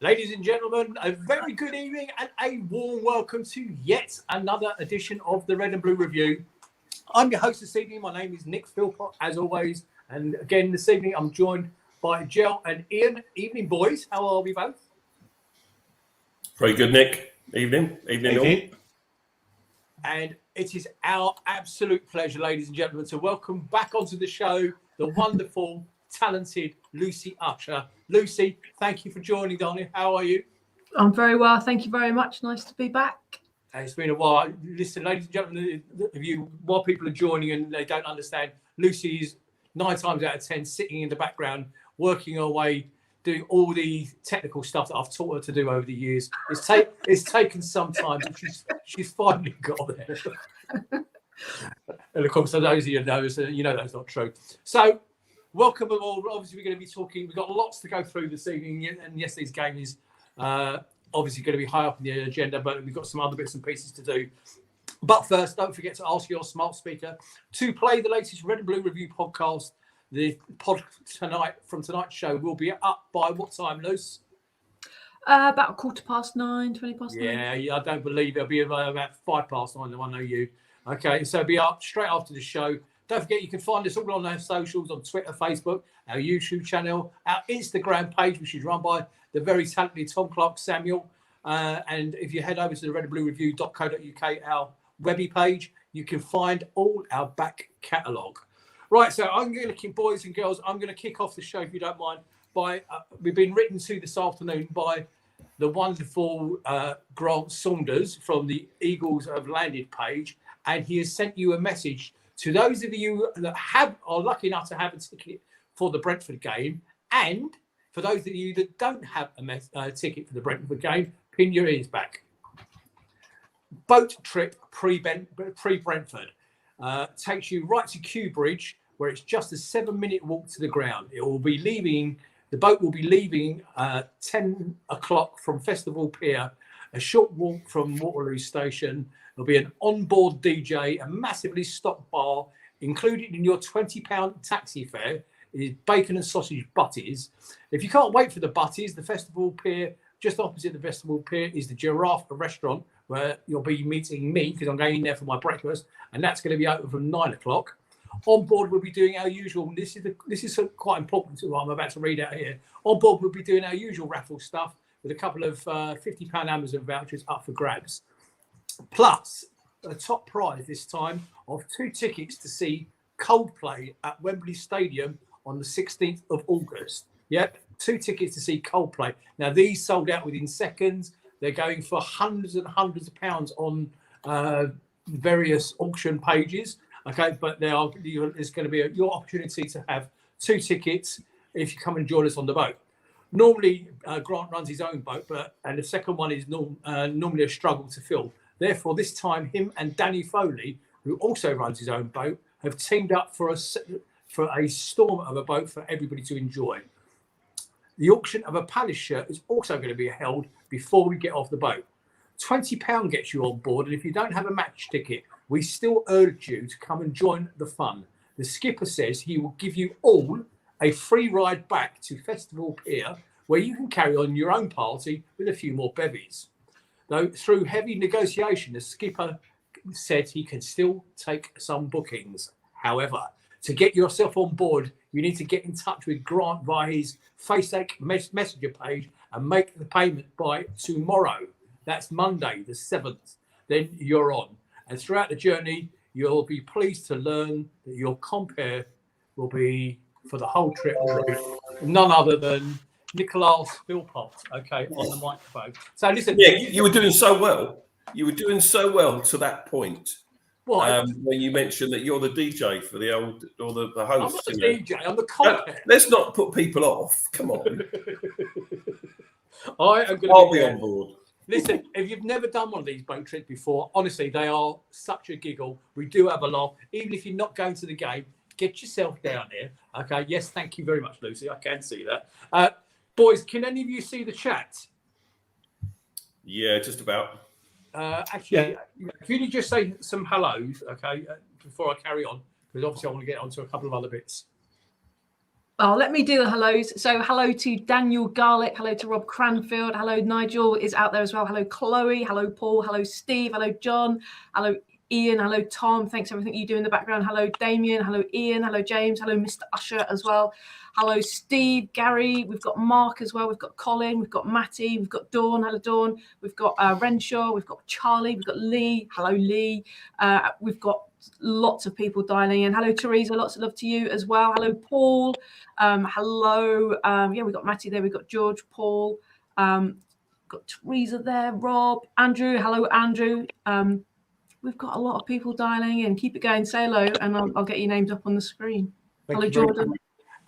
Ladies and gentlemen, a very good evening and a warm welcome to yet another edition of the Red and Blue Review. I'm your host this evening. My name is Nick Philpott, as always. And again, this evening, I'm joined by Gel and Ian. Evening, boys. How are we both? Very good, Nick. Evening all. And it is our absolute pleasure, ladies and gentlemen, to welcome back onto the show the wonderful, talented Lucy Usher. Lucy, thank you for joining, darling. How are you? I'm very well. Thank you very much. Nice to be back. It's been a while. Listen, ladies and gentlemen, while people are joining and they don't understand, Lucy is 9 times out of 10 sitting in the background, working her way, doing all the technical stuff that I've taught her to do over the years. It's taken some time, but she's finally got there. And of course, for those of you know that's not true. So, welcome all. Obviously, we're going to be talking. We've got lots to go through this evening, and yesterday's game is obviously going to be high up in the agenda, but we've got some other bits and pieces to do. But first, don't forget to ask your smart speaker to play the latest Red and Blue Review podcast. The pod from tonight's show will be up by what time, Luce? About 9:15, 20 past 9. Yeah, I don't believe it'll be about 5 past 9. I know you. Okay, so it'll be up straight after the show. Don't forget, you can find us all on our socials, on Twitter, Facebook, our YouTube channel, our Instagram page, which is run by the very talented Tom Clark Samuel. And if you head over to the redandbluereview.co.uk, our webby page, you can find all our back catalogue. Right, so I'm going to, boys and girls, I'm going to kick off the show, if you don't mind, by we've been written to this afternoon by the wonderful Grant Saunders from the Eagles Have Landed page, and he has sent you a message to those of you that are lucky enough to have a ticket for the Brentford game, and for those of you that don't have a ticket for the Brentford game, pin your ears back. Boat trip pre-Brentford takes you right to Kew Bridge, where it's just a 7-minute walk to the ground. The boat will be leaving 10 o'clock from Festival Pier, a short walk from Waterloo Station. There'll be an onboard DJ, a massively stocked bar. Included in your £20 taxi fare is bacon and sausage butties. If you can't wait for the butties, the Festival Pier, just opposite the Festival Pier, is the Giraffe restaurant, where you'll be meeting me because I'm going in there for my breakfast, and that's going to be open from 9 o'clock. On board, we'll be doing our usual. This is quite important to what I'm about to read out here. On board, we'll be doing our usual raffle stuff with a couple of £50 Amazon vouchers up for grabs. Plus, a top prize this time of 2 tickets to see Coldplay at Wembley Stadium on the 16th of August. Yep, 2 tickets to see Coldplay. Now, these sold out within seconds. They're going for hundreds and hundreds of pounds on various auction pages. Okay, but there's going to be your opportunity to have 2 tickets if you come and join us on the boat. Normally, Grant runs his own boat, and the second one is normally a struggle to fill. Therefore, this time, him and Danny Foley, who also runs his own boat, have teamed up for a storm of a boat for everybody to enjoy. The auction of a Palace shirt is also going to be held before we get off the boat. £20 gets you on board, and if you don't have a match ticket, we still urge you to come and join the fun. The skipper says he will give you all a free ride back to Festival Pier, where you can carry on your own party with a few more bevies. Though through heavy negotiation, the skipper said he can still take some bookings. However, to get yourself on board, you need to get in touch with Grant via his Facebook Messenger page and make the payment by tomorrow. That's Monday, the 7th. Then you're on. And throughout the journey, you'll be pleased to learn that your compere will be, for the whole trip, none other than Nicholas Philpott, okay, on the microphone. So listen. Yeah, you were doing so well. You were doing so well to that point. What? When you mentioned that you're the DJ for the old, or the host. I'm not the DJ, I'm the compere. Let's not put people off. Come on. I am going I'll be on board. Listen, if you've never done one of these boat trips before, honestly, they are such a giggle. We do have a laugh. Even if you're not going to the game, get yourself down here. Okay, yes, thank you very much, Lucy. I can see that. Boys, can any of you see the chat? Yeah, just about. Actually, can you just say some hellos, okay, before I carry on? Because obviously I want to get onto a couple of other bits. Oh, let me do the hellos. So hello to Daniel Garlick. Hello to Rob Cranfield. Hello, Nigel is out there as well. Hello, Chloe. Hello, Paul. Hello, Steve. Hello, John. Hello, Ian. Hello, Tom. Thanks for everything you do in the background. Hello, Damien. Hello, Ian. Hello, James. Hello, Mr. Usher as well. Hello, Steve, Gary. We've got Mark as well. We've got Colin. We've got Matty. We've got Dawn. Hello, Dawn. We've got Renshaw. We've got Charlie. We've got Lee. Hello, Lee. We've got lots of people dialing in. Hello, Teresa. Lots of love to you as well. Hello, Paul. Hello. Yeah, we've got Matty there. We've got George, Paul. Got Teresa there. Rob, Andrew. Hello, Andrew. We've got a lot of people dialing in. Keep it going. Say hello, and I'll get your names up on the screen. Hello, Jordan.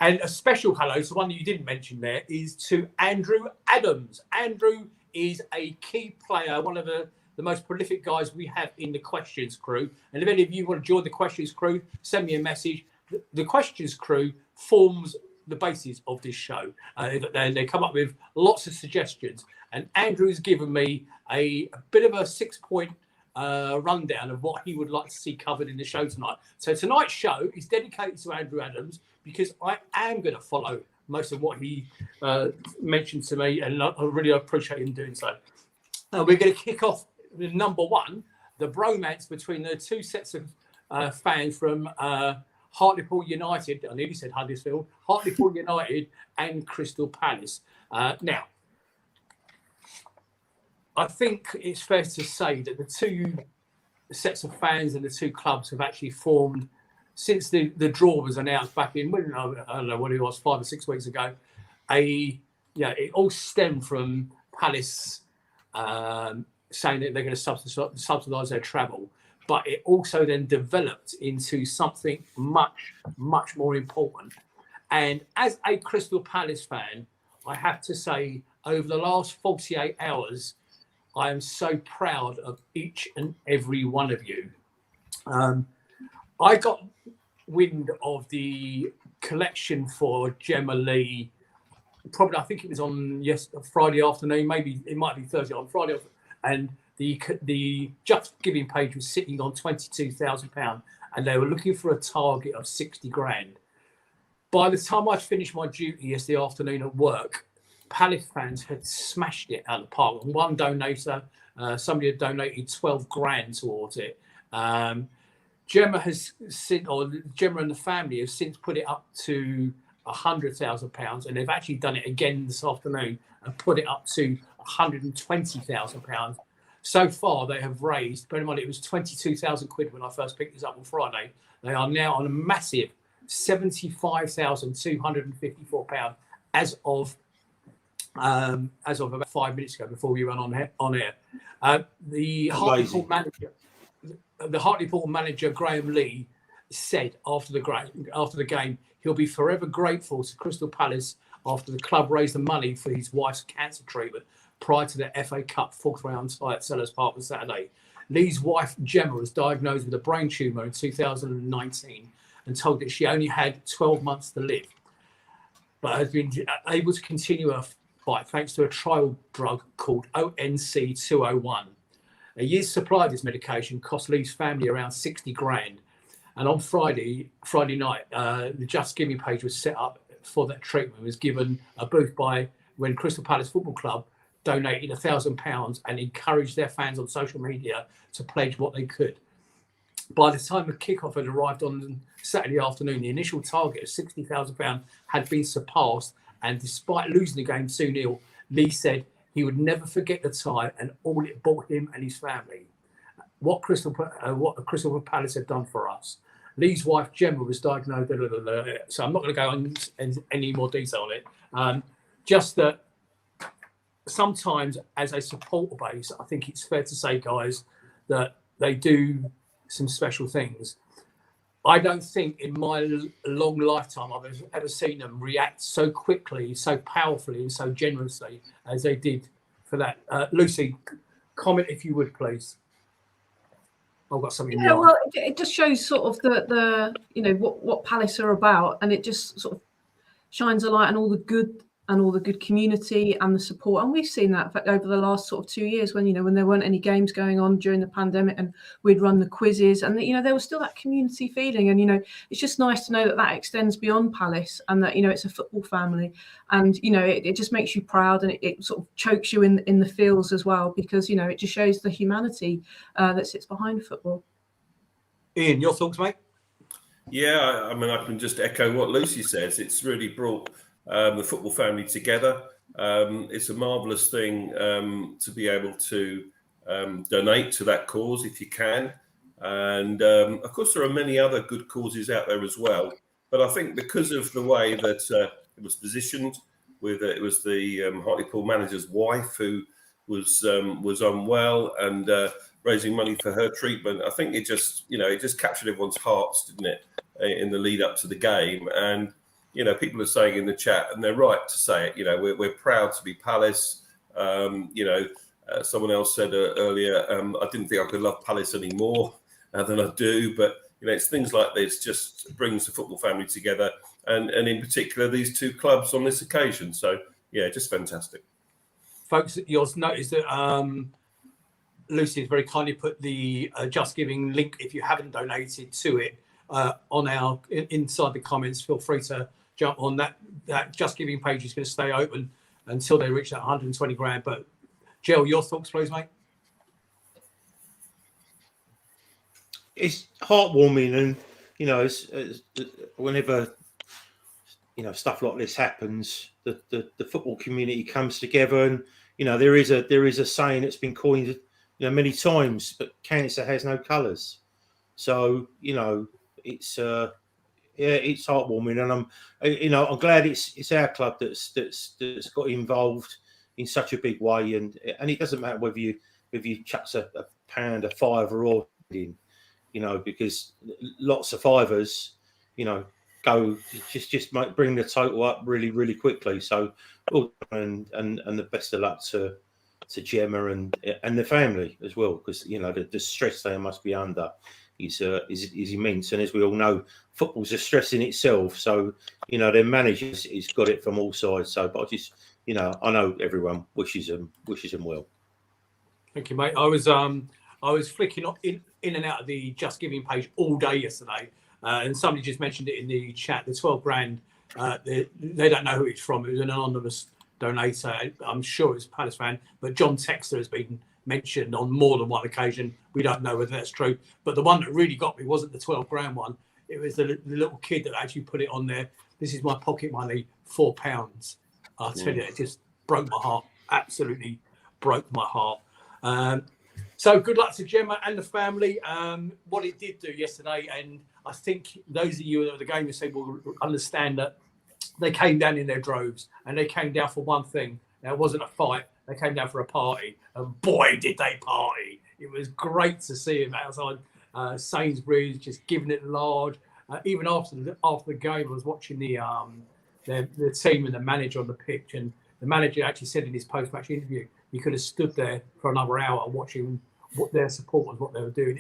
And a special hello, so one that you didn't mention there, is to Andrew Adams. Andrew is a key player, one of the most prolific guys we have in the Questions crew. And if any of you want to join the Questions crew, send me a message. The Questions crew forms the basis of this show. They come up with lots of suggestions. And Andrew has given me a bit of a 6-point rundown of what he would like to see covered in the show tonight. So tonight's show is dedicated to Andrew Adams, because I am going to follow most of what he mentioned to me, and I really appreciate him doing so. We're going to kick off with number one, the bromance between the two sets of fans from Hartlepool United. I nearly said Huddersfield. Hartlepool United and Crystal Palace. Now, I think it's fair to say that the two sets of fans and the two clubs have actually formed since the draw was announced back in, I don't know what it was, 5 or 6 weeks ago. It all stemmed from Palace saying that they're going to subsidise their travel, but it also then developed into something much, much more important. And as a Crystal Palace fan, I have to say, over the last 48 hours, I am so proud of each and every one of you. I got wind of the collection for Gemma Lee. Probably, I think it was on Friday afternoon. Maybe it might be Thursday on Friday, and the Just Giving page was sitting on £22,000, and they were looking for a target of 60 grand. By the time I finished my duty yesterday afternoon at work, Palace fans had smashed it out of the park. And one donator, somebody had donated 12 grand towards it. Gemma and the family have since put it up to £100,000, and they've actually done it again this afternoon and put it up to £120,000. So far, they have raised, bear in mind, it was 22,000 quid when I first picked this up on Friday. They are now on a massive £75,254 as of about 5 minutes ago, before we went on air. The Hartlepool manager Graham Lee said after the game, he'll be forever grateful to Crystal Palace after the club raised the money for his wife's cancer treatment prior to the FA Cup fourth round tie at Sellers Park on Saturday. Lee's wife Gemma was diagnosed with a brain tumour in 2019 and told that she only had 12 months to live, but has been able to continue her fight thanks to a trial drug called ONC 201. A year's supply of this medication cost Lee's family around 60 grand. And on Friday night, the Just Giving page was set up for that treatment. It was given a booth when Crystal Palace Football Club donated £1,000 and encouraged their fans on social media to pledge what they could. By the time the kickoff had arrived on Saturday afternoon, the initial target of £60,000 had been surpassed. And despite losing the game 2-0, Lee said he would never forget the tie and all it bought him and his family. What Crystal Palace had done for us. Lee's wife Gemma was diagnosed. So I'm not going to go on any more detail on it. Just that sometimes, as a supporter base, I think it's fair to say, guys, that they do some special things. I don't think in my long lifetime I've ever seen them react so quickly, so powerfully, and so generously as they did for that. Lucy, comment if you would, please. I've got something. Yeah, well, it just shows sort of the what Palace are about, and it just sort of shines a light on all the good and all the good community and the support. And we've seen that in fact, over the last sort of 2 years when, when there weren't any games going on during the pandemic and we'd run the quizzes and, there was still that community feeling. And, it's just nice to know that that extends beyond Palace and that, it's a football family. And, it just makes you proud and it sort of chokes you in the feels as well because, it just shows the humanity that sits behind football. Ian, your thoughts, mate? Yeah, I mean, I can just echo what Lucy says. It's really brought the football family together. It's a marvellous thing to be able to donate to that cause if you can. And of course, there are many other good causes out there as well. But I think because of the way that it was positioned, it was the Hartlepool manager's wife who was unwell and raising money for her treatment. I think it just captured everyone's hearts, didn't it, in the lead up to the game. And people are saying in the chat, and they're right to say it. We're proud to be Palace. Someone else said earlier, I didn't think I could love Palace any more than I do. But it's things like this just brings the football family together, and in particular these two clubs on this occasion. So yeah, just fantastic. Folks, you'll notice that Lucy has very kindly put the Just Giving link. If you haven't donated to it on our inside the comments, feel free to jump on that. That Just Giving page is going to stay open until they reach that 120 grand. But Jill, your thoughts, please, mate. It's heartwarming, and it's whenever stuff like this happens, the football community comes together, and there is a saying that's been coined many times, but cancer has no colours. So it's it's heartwarming, and I'm glad it's our club that's got involved in such a big way, and it doesn't matter whether you chucks a pound, a fiver, or in, because lots of fivers, go just bring the total up really, really quickly. So, and the best of luck to Gemma and the family as well, because the stress they must be under is immense. And as we all know, football's a stress in itself. So their managers has got it from all sides. So, but I just I know everyone wishes them well. Thank you, mate. I was flicking in and out of the Just Giving page all day yesterday, and somebody just mentioned it in the chat. The 12 grand, they don't know who it's from. It was an anonymous donator. I'm sure it's a Palace fan, but John Texter has been mentioned on more than one occasion. We don't know whether that's true, but the one that really got me wasn't the 12 grand one. It was the little kid that actually put it on there. This is my pocket money, £4. I'll tell you, it just broke my heart. Absolutely broke my heart. So good luck to Gemma and the family. What it did do yesterday, and I think those of you at the game will understand that they came down in their droves, and they came down for one thing. Now, it wasn't a fight. They came down for a party, and boy, did they party. It was great to see them outside Sainsbury's, just giving it large. Even after the game, I was watching the team and the manager on the pitch, and the manager actually said in his post-match interview, he could have stood there for another hour watching what their supporters, what they were doing.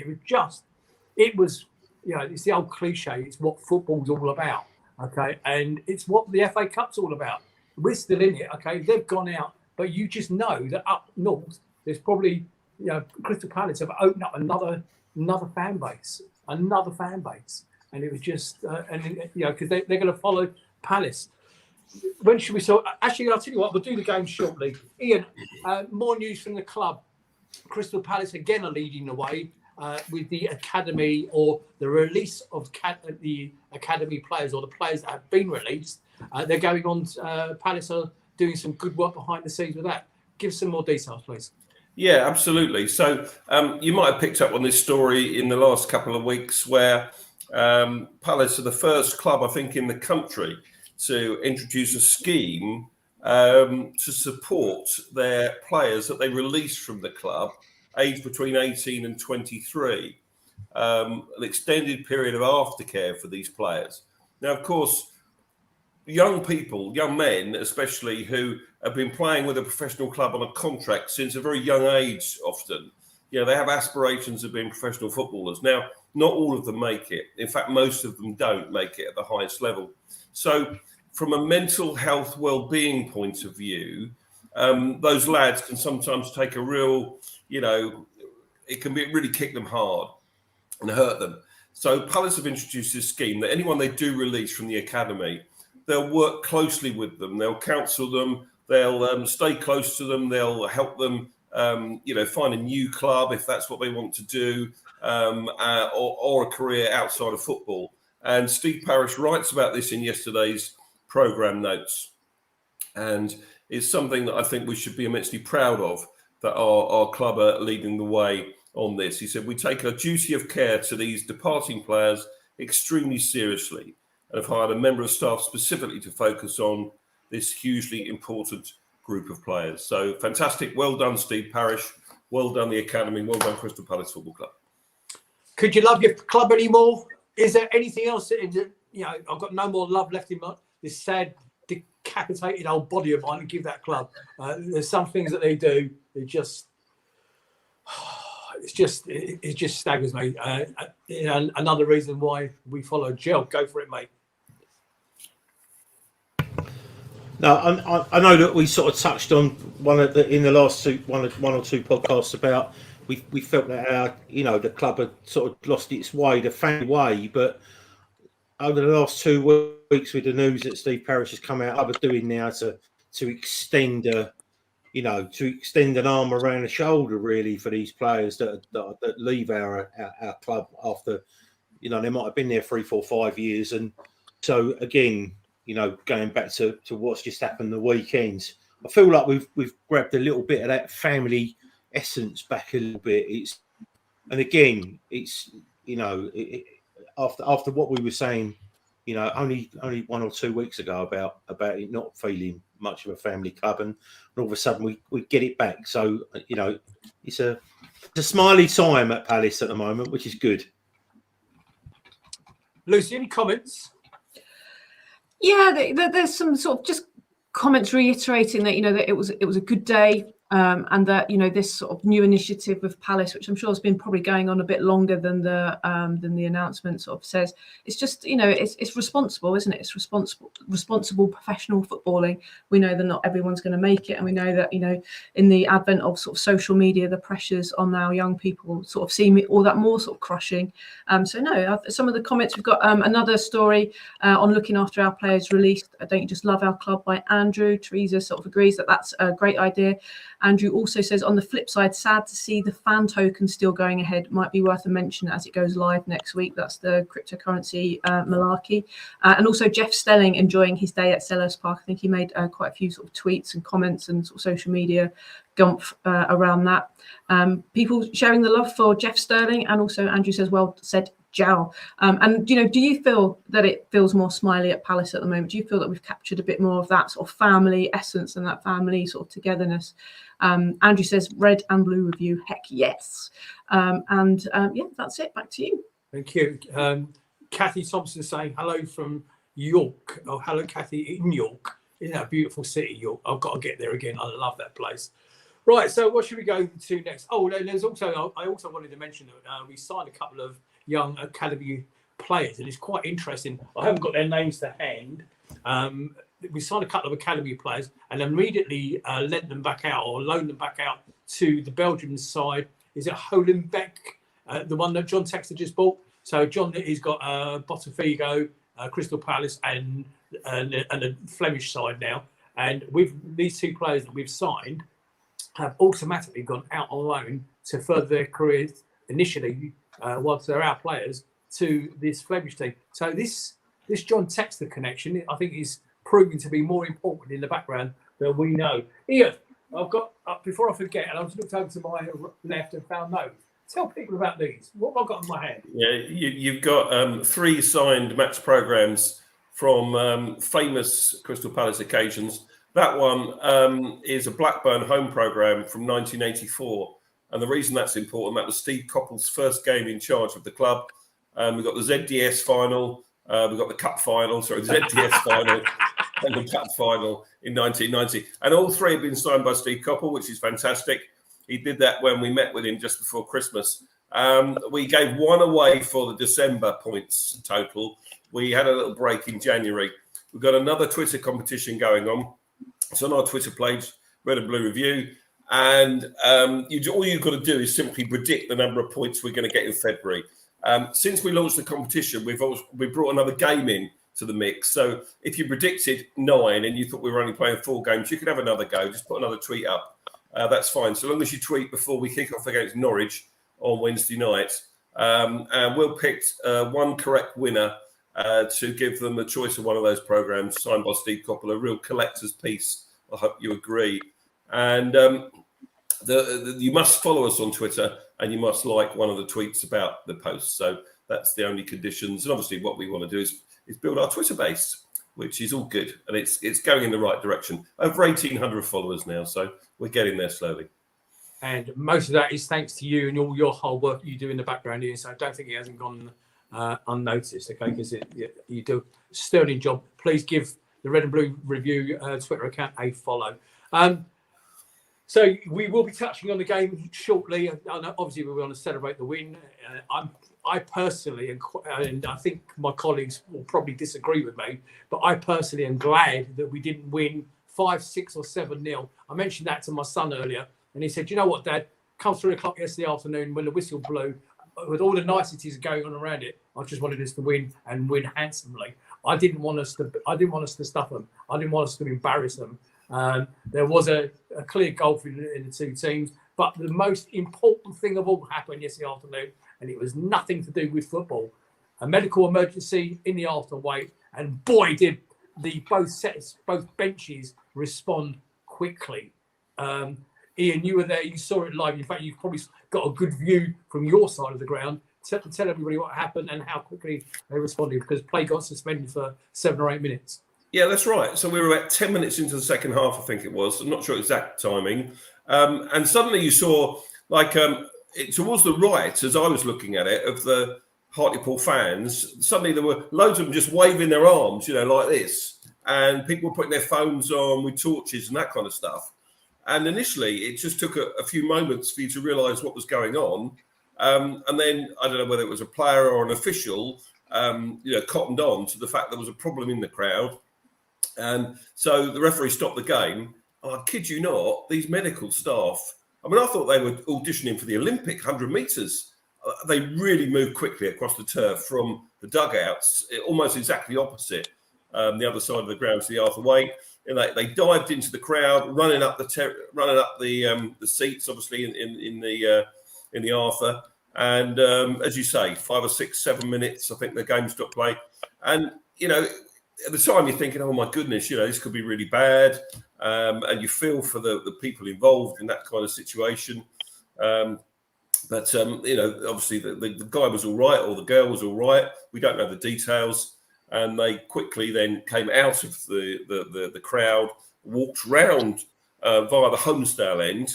It was it's the old cliche. It's what football's all about, okay? And it's what the FA Cup's all about. We're still in it, okay? They've gone out, but you just know that up north, there's probably, Crystal Palace have opened up another fan base. And it was just, because they're going to follow Palace. When should we start? Actually, I'll tell you what, we'll do the game shortly. Ian, more news from the club. Crystal Palace again are leading the way with the academy, or the release of the academy players, or the players that have been released. They're going on. Palace are doing some good work behind the scenes with that. Give some more details, please. Yeah, absolutely. So you might have picked up on this story in the last couple of weeks, where Palace are the first club, I think, in the country to introduce a scheme to support their players that they release from the club, aged between 18 and 23, an extended period of aftercare for these players. Now, of course, young men especially, who have been playing with a professional club on a contract since a very young age often, they have aspirations of being professional footballers. Now, not all of them make it. In fact, most of them don't make it at the highest level. So from a mental health well-being point of view, those lads can sometimes take a real, it can really kick them hard and hurt them. So Palace have introduced this scheme that anyone they do release from the academy, they'll work closely with them. They'll counsel them. They'll stay close to them. They'll help them, find a new club if that's what they want to do, or a career outside of football. And Steve Parish writes about this in yesterday's programme notes. And it's something that I think we should be immensely proud of, that our club are leading the way on this. He said, "We take our duty of care to these departing players extremely seriously and have hired a member of staff specifically to focus on this hugely important group of players." So fantastic. Well done, Steve Parish. Well done, the academy. Well done, Crystal Palace Football Club. Could you love your club anymore? Is there anything else that, I've got no more love left in this sad, decapitated old body of mine to give that club. There's some things that they do, it just staggers me. Another reason why we follow Gel. Go for it, mate. No, I know that we sort of touched on in the last one or two podcasts about we felt that the club had sort of lost its way, the family way. But over the last 2 weeks, with the news that Steve Parish has come out, I'm doing now to extend extend an arm around the shoulder really for these players that leave our club after they might have been there 3, 4, 5 years, and so again. Going back to what's just happened the weekends, I feel like we've grabbed a little bit of that family essence back a little bit. After what we were saying, only 1 or 2 weeks ago about it not feeling much of a family club, and all of a sudden we get it back. So it's a smiley time at Palace at the moment, which is good. Lucy, any comments? Yeah, there's some sort of just comments reiterating that that it was a good day, and that this sort of new initiative with Palace, which I'm sure has been probably going on a bit longer than the announcement sort of says. It's just it's responsible, isn't it? It's responsible professional footballing. We know that not everyone's going to make it, and we know that in the advent of sort of social media, the pressures on our young people sort of seem all that more sort of crushing. So no, some of the comments we've got another story on looking after our players released. Don't you just love our club by Andrew. Teresa sort of agrees that that's a great idea. Andrew also says, on the flip side, sad to see the fan token still going ahead. Might be worth a mention as it goes live next week. That's the cryptocurrency malarkey. And also Jeff Stelling enjoying his day at Selhurst Park. I think he made quite a few sort of tweets and comments and sort of social media gumph around that. People sharing the love for Jeff Sterling, and also Andrew says, well said, Jowl. And do you feel that it feels more smiley at Palace at the moment? Do you feel that we've captured a bit more of that sort of family essence and that family sort of togetherness? Andrew says red and blue review, heck yes. Yeah, that's it. Back to you. Thank you. Kathy Thompson saying hello from York. Oh, hello, Kathy in York. Isn't that a beautiful city, York? I've got to get there again. I love that place. Right, so what should we go to next? Oh, there's also, I also wanted to mention that we signed a couple of young academy players, and it's quite interesting. I haven't got their names to hand. We signed a couple of academy players and immediately lent them back out or loaned them back out to the Belgian side. Is it Holenbeek, the one that John Textor just bought? So John, he's got Botafogo, Crystal Palace, and the Flemish side now. And with these two players that we've signed, have automatically gone out on loan to further their careers initially, whilst they're our players, to this Flemish team. So this John Textor connection, I think, is proving to be more important in the background than we know. Ian, I've got, before I forget, and I've just looked over to my left and found notes. Tell people about these. What have I got in my hand? Yeah, you've got 3 signed match programmes from famous Crystal Palace occasions. That one is a Blackburn home programme from 1984. And the reason that's important, that was Steve Coppell's first game in charge of the club. We've got the ZDS final, we've got the Cup final, the ZDS final and the Cup final in 1990. And all 3 have been signed by Steve Coppell, which is fantastic. He did that when we met with him just before Christmas. We gave 1 away for the December points total. We had a little break in January. we've got another Twitter competition going on. It's on our Twitter page, Red and Blue Review. And all you've got to do is simply predict the number of points we're going to get in February. Since we launched the competition, we've brought another game in to the mix. So if you predicted 9 and you thought we were only playing 4 games, you could have another go. Just put another tweet up. That's fine. So long as you tweet before we kick off against Norwich on Wednesday night. And we'll pick one correct winner to give them a choice of one of those programs signed by Steve Coppell, a real collector's piece. I hope you agree. And you must follow us on Twitter and you must like one of the tweets about the post. So that's the only conditions. And obviously what we want to do is build our Twitter base, which is all good. And it's going in the right direction. Over 1,800 followers now. So we're getting there slowly. And most of that is thanks to you and all your hard work you do in the background here. So I don't think it hasn't gone unnoticed, okay? Because you do a sterling job. Please give the Red and Blue Review Twitter account a follow. So we will be touching on the game shortly. Obviously, we want to celebrate the win. I personally, and I think my colleagues will probably disagree with me, but I personally am glad that we didn't win 5, 6 or 7-0. I mentioned that to my son earlier, and he said, "You know what, Dad? Come 3 o'clock yesterday afternoon when the whistle blew, with all the niceties going on around it, I just wanted us to win and win handsomely. I didn't want us to stuff them. I didn't want us to embarrass them." There was a clear gulf in the 2 teams, but the most important thing of all happened yesterday afternoon, and it was nothing to do with football. A medical emergency in the afterweight, and boy, did both benches respond quickly. Ian, you were there, you saw it live. In fact, you've probably got a good view from your side of the ground. Tell everybody what happened and how quickly they responded, because play got suspended for 7 or 8 minutes. Yeah, that's right. So we were about 10 minutes into the second half, I think it was. I'm not sure exact timing. And suddenly you saw, towards the right, as I was looking at it, of the Hartlepool fans, suddenly there were loads of them just waving their arms, like this. And people were putting their phones on with torches and that kind of stuff. And initially, it just took a few moments for you to realise what was going on. And then, I don't know whether it was a player or an official, cottoned on to the fact there was a problem in the crowd. And so the referee stopped the game. I kid you not, these medical staff, I thought they were auditioning for the Olympic 100 metres. They really moved quickly across the turf from the dugouts, almost exactly opposite the other side of the ground to the Arthur Way. And they dived into the crowd, running up the seats, obviously in the Arthur. And as you say, 5 or 6, 7 minutes, I think the game stopped play. And at the time, you're thinking, "Oh my goodness, this could be really bad," and you feel for the people involved in that kind of situation. But obviously, the guy was all right, or the girl was all right. We don't know the details, and they quickly then came out of the crowd, walked round via the Homestale end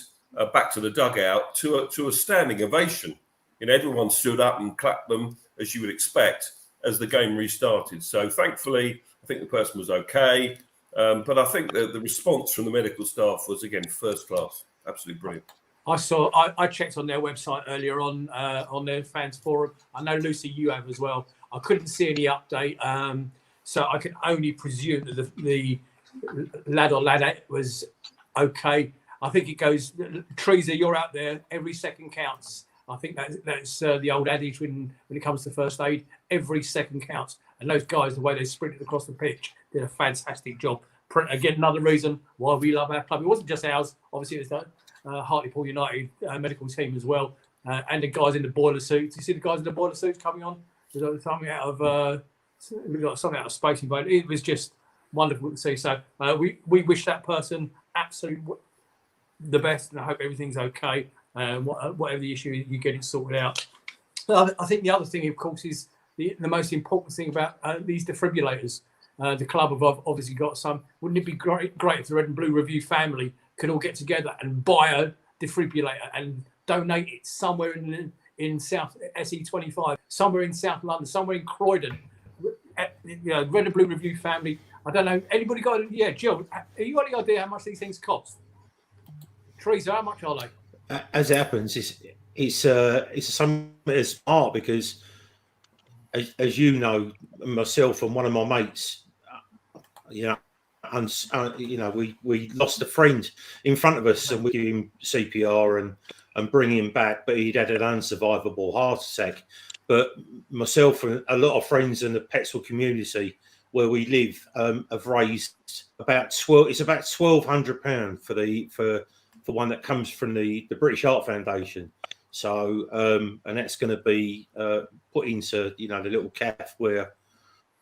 back to the dugout to a standing ovation. Everyone stood up and clapped them, as you would expect, as the game restarted. So thankfully, I think the person was okay. But I think the response from the medical staff was, again, first class. Absolutely brilliant. I checked on their website earlier on their fans forum. I know, Lucy, you have as well. I couldn't see any update. So I can only presume that the lad or ladette was okay. I think it goes, Teresa, you're out there. Every second counts. I think that's the old adage when it comes to first aid. Every second counts. And those guys, the way they sprinted across the pitch, did a fantastic job. Again, another reason why we love our club. It wasn't just ours. Obviously, it was the Hartlepool United medical team as well. And the guys in the boiler suits. You see the guys in the boiler suits coming on? There's something out of Space Invaders. It was just wonderful to see. So we wish that person absolutely the best, and I hope everything's okay. Whatever the issue is, you get it sorted out. I think the other thing, of course, is the most important thing about these defibrillators. The club have obviously got some. Wouldn't it be great if the Red and Blue Review family could all get together and buy a defibrillator and donate it somewhere in South SE25, somewhere in South London, somewhere in Croydon? Red and Blue Review family. I don't know. Anybody got? Yeah, Jill. Have you got any idea how much these things cost? Teresa, how much are they? As it happens, it's something that's smart, because as you know, myself and one of my mates, we lost a friend in front of us, and we gave him CPR and bring him back, but he'd had an unsurvivable heart attack. But myself and a lot of friends in the Petswood community where we live have raised about £1,200 for one that comes from the British Heart Foundation. So and that's going to be put into the little calf where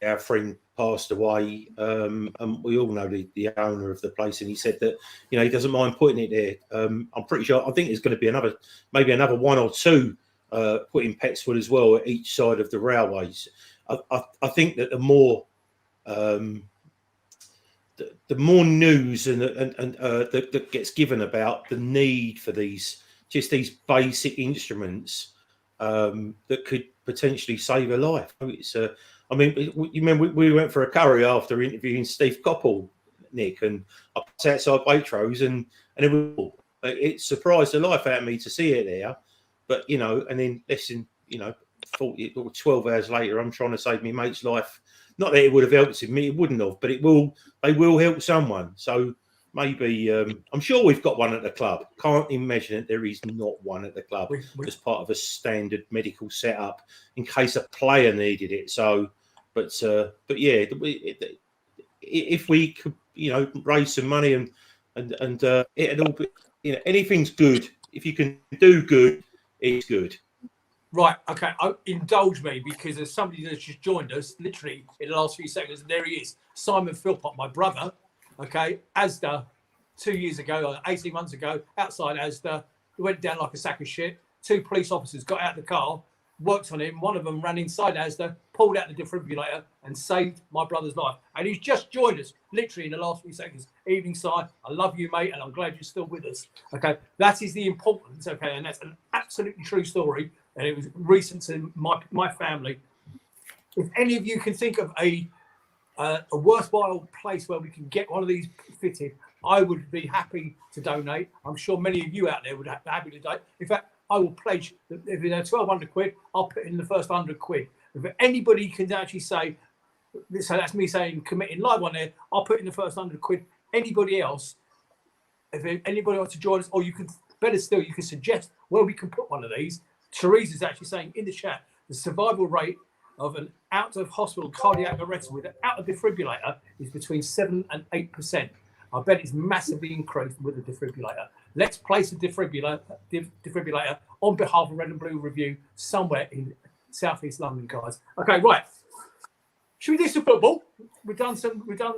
our friend passed away, and we all know the owner of the place, and he said that he doesn't mind putting it there. I'm pretty sure. I think there's going to be maybe another one or two put in Petswood as well at each side of the railways. I think that the more news and that gets given about the need for these basic instruments that could potentially save a life. It's I mean, you remember we went for a curry after interviewing Steve Coppell, Nick, and I was outside Waitrose, and it surprised the life out of me to see it there. But and then listen, 40 or 12 hours later, I'm trying to save my mate's life. Not that it would have helped me, it wouldn't have, but they will help someone. So maybe I'm sure we've got one at the club. Can't imagine that there is not one at the club as part of a standard medical setup in case a player needed it. So, but yeah, if we could, raise some money and it'd all be, anything's good. If you can do good, it's good. Right, okay. Indulge me, because there's somebody that's just joined us literally in the last few seconds, and there he is, Simon Philpott, my brother. Okay, Asda 2 years ago, or 18 months ago, outside Asda, he went down like a sack of shit. 2 police officers got out of the car, worked on him. One of them ran inside Asda, pulled out the defibrillator, and saved my brother's life. And he's just joined us literally in the last few seconds. Evening, Si. I love you, mate, and I'm glad you're still with us. Okay, that is the importance. Okay, and that's an absolutely true story. And it was recent to my family. If any of you can think of a worthwhile place where we can get one of these fitted, I would be happy to donate. I'm sure many of you out there would be happy to donate. In fact, I will pledge that if it's 1,200 quid, I'll put in the first 100 quid. If anybody can actually say, so that's me saying committing live on there, I'll put in the first 100 quid. Anybody else, if anybody wants to join us, or you can, better still, you can suggest where we can put one of these. Therese is actually saying in the chat, the survival rate of an out-of-hospital cardiac arrest without a defibrillator is between 7 and 8%. I bet it's massively increased with a defibrillator. Let's place a defibrillator on behalf of Red and Blue Review somewhere in Southeast London, guys. Okay, right. Should we do some football? We've done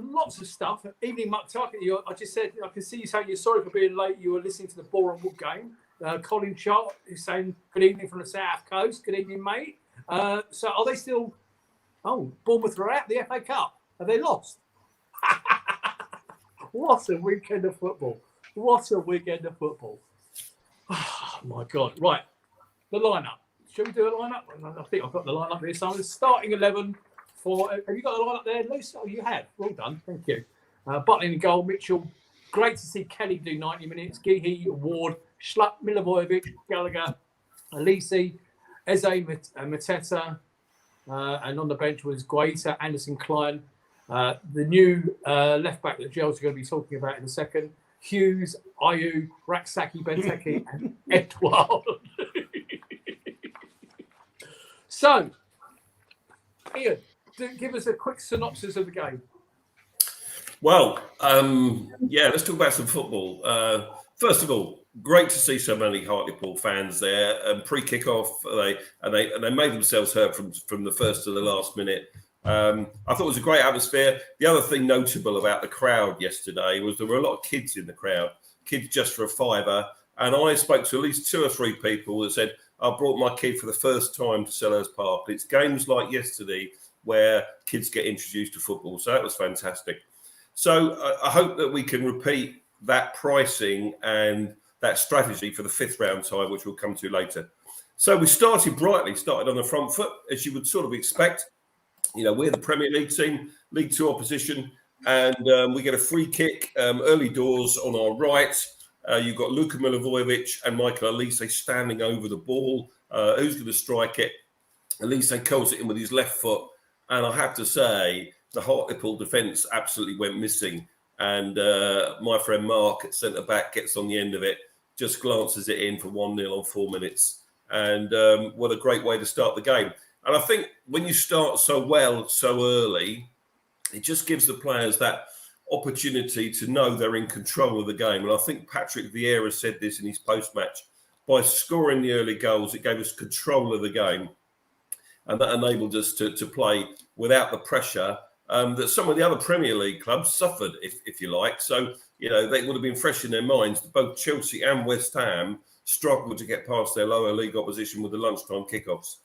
lots of stuff. Evening, Muck Tucker. I just said I can see you saying you're sorry for being late. You were listening to the Boreham Wood game. Colin Chart is saying good evening from the South Coast. Good evening, mate. So are they still? Oh, Bournemouth are out the FA Cup. Have they lost? What a weekend of football! What a weekend of football! Oh my God! Right, the lineup. Shall we do a lineup? I think I've got the lineup here. So starting 11 for. Have you got the lineup there, Luce? Oh, you have. Well done. Thank you. Butlin in goal. Mitchell. Great to see Kelly do 90 minutes. Geehee, Ward, Schlupp, Milivojevic, Gallagher, Alisi, Eze, Mateta, and on the bench was Guaita, Anderson, Klein. The new left back that Gels are going to be talking about in a second. Hughes, Ayew, Raksaki, Benteke, and Edouard. So, Ian, give us a quick synopsis of the game. Well, let's talk about some football. First of all, great to see so many Hartlepool fans there. Pre-kickoff, they made themselves heard from the first to the last minute. I thought it was a great atmosphere. The other thing notable about the crowd yesterday was there were a lot of kids in the crowd, kids just for a fiver. And I spoke to at least 2 or 3 people that said, I brought my kid for the first time to Selhurst Park. It's games like yesterday where kids get introduced to football. So that was fantastic. So I hope that we can repeat that pricing and that strategy for the 5th round tie, which we'll come to later. So we started on the front foot, as you would sort of expect. We're the Premier League team, League 2 opposition, and we get a free kick early doors on our right. You've got Luka Milivojevic and Michael Alise standing over the ball. Who's going to strike it? Alise curls it in with his left foot. And I have to say, the Hartlepool defence absolutely went missing. And my friend Mark at centre-back gets on the end of it, just glances it in for 1-0 on 4 minutes. And what a great way to start the game. And I think when you start so well, so early, it just gives the players that opportunity to know they're in control of the game. And I think Patrick Vieira said this in his post-match. By scoring the early goals, it gave us control of the game. And that enabled us to play without the pressure that some of the other Premier League clubs suffered, if you like. So, you know, they would have been fresh in their minds. Both Chelsea and West Ham struggled to get past their lower league opposition with the lunchtime kickoffs.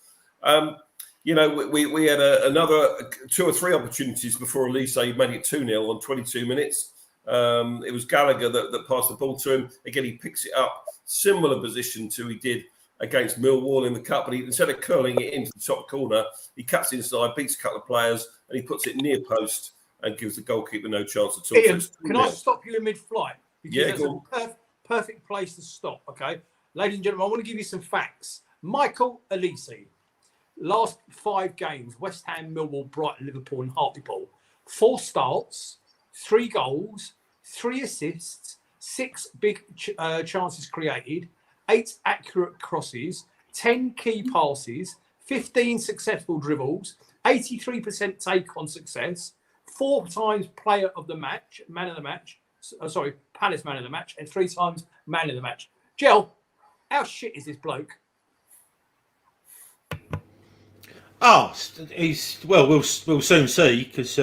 You know, we had another 2 or 3 opportunities before Elise made it 2-0 on 22 minutes. It was Gallagher that passed the ball to him. Again, he picks it up. Similar position to he did against Millwall in the cup, but instead of curling it into the top corner, he cuts inside, beats a couple of players, and he puts it near post and gives the goalkeeper no chance at all. Ian, can I stop you in mid-flight? Because Yeah, that's go a perfect place to stop, okay? Ladies and gentlemen, I want to give you some facts. Michael Elise, last 5 games, West Ham, Millwall, Brighton, Liverpool and Hartlepool. 4 starts, 3 goals, 3 assists, 6 big chances created, 8 accurate crosses, 10 key passes, 15 successful dribbles, 83% take on success, 4 times player of the match, man of the match, Palace man of the match, and 3 times man of the match. Gel, how shit is this bloke? Oh, we'll soon see, because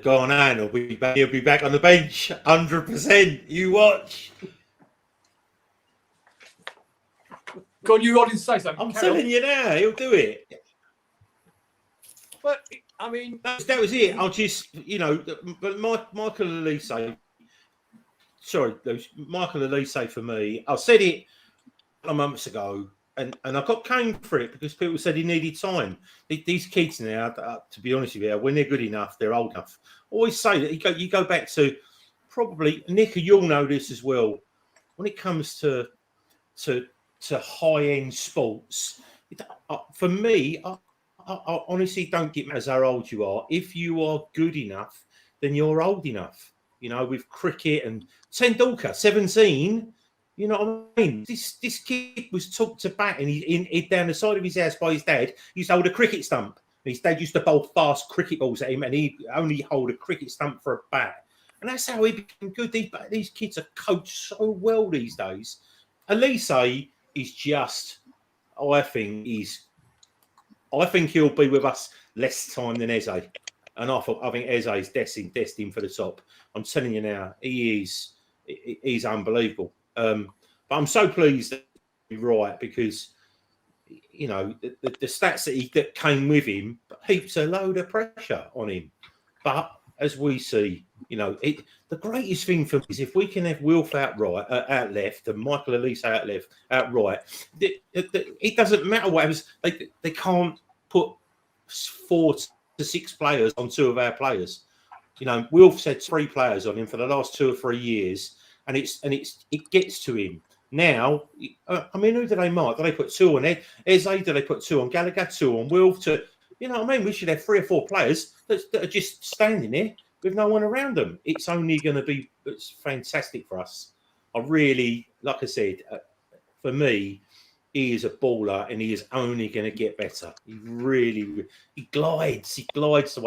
Ghanaian will be back. He'll be back on the bench, 100%. You watch. Go on, you wanted to say something. I'm Carry on. telling you now, he'll do it. But I mean, That was it. I'll just, but Michael Elise. Sorry, Michael Elise for me. I said it a months ago, and I got cane for it because people said he needed time. These kids now, to be honest with you, when they're good enough, they're old enough. I always say that you go back to probably Nick. You'll know this as well. When it comes to high-end sports, for me, I honestly don't get matters how old you are. If you are good enough, then you're old enough. You know, with cricket and Tendulkar, 17. You know what I mean? This kid was took to bat, and he down the side of his house by his dad. He used to hold a cricket stump. His dad used to bowl fast cricket balls at him, and he only hold a cricket stump for a bat. And that's how he became good. These kids are coached so well these days. Elise is just, I think he'll be with us less time than Eze. And I think Eze is destined for the top. I'm telling you now, he's unbelievable. But I'm so pleased that he's right, because the stats that came with him heaps a load of pressure on him. But as we see, the greatest thing for me is if we can have Wilf out left, and Michael Elise out right. It doesn't matter what happens. They can't put 4 to 6 players on 2 of our players. Wilf's had 3 players on him for the last 2 or 3 years, and it gets to him. Now, I mean, who do they mark? Do they put 2 on Eze? Do they put 2 on Gallagher, 2 on Wilf? You know what I mean? We should have 3 or 4 players that are just standing there with no one around them. It's only going to be fantastic for us. I really, like I said, for me, he is a baller, and he is only going to get better. He glides the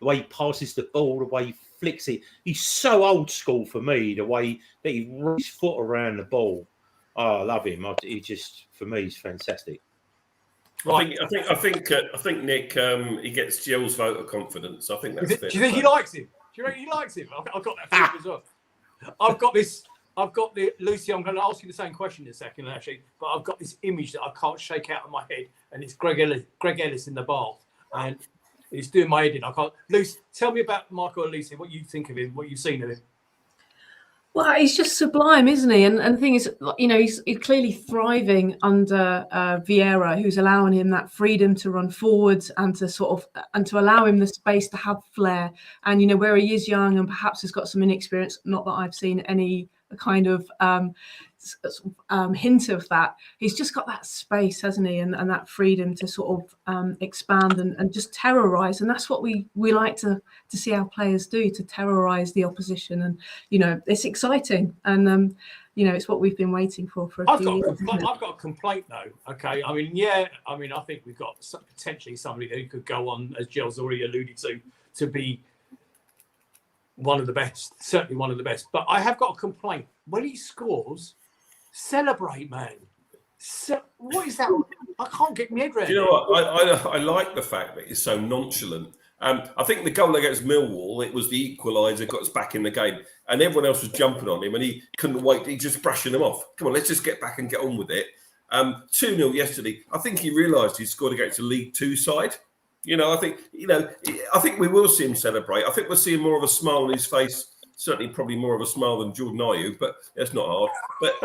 way he passes the ball, the way he flicks it. He's so old school for me, the way that he runs his foot around the ball. Oh, I love him. He just, for me, he's fantastic. Right. I think Nick, he gets Gill's vote of confidence. I think that's fair. Do you think he likes him? Do you reckon he likes him? I've got that feeling as well. I've got Lucy, I'm going to ask you the same question in a second, actually, but I've got this image that I can't shake out of my head, and it's Greg Ellis in the bath, and it's doing my head in. I can't. Lucy, tell me about Michael Elise, what you think of him, what you've seen of him. Well, he's just sublime, isn't he? And the thing is, he's clearly thriving under Vieira, who's allowing him that freedom to run forwards and to allow him the space to have flair. And where he is young and perhaps has got some inexperience, not that I've seen any kind of hint of that. He's just got that space, hasn't he, and that freedom to sort of expand and just terrorise. And that's what we like to see our players do, to terrorise the opposition. And it's exciting, and it's what we've been waiting for a few years. I've got a complaint though. Okay, I think we've got potentially somebody who could go on, as Gilles already alluded to be one of the best, certainly one of the best. But I have got a complaint. When he scores, celebrate, man. So, what is that? I can't get my head around. Do you know what? I like the fact that he's so nonchalant. I think the goal against Millwall, it was the equaliser, got us back in the game, and everyone else was jumping on him, and he couldn't wait. He just brushing them off. Come on, let's just get back and get on with it. 2-0 yesterday. I think he realised he scored against a League Two side. I think we will see him celebrate. I think we'll see more of a smile on his face. Certainly, probably more of a smile than Jordan Ayew, but that's not hard. But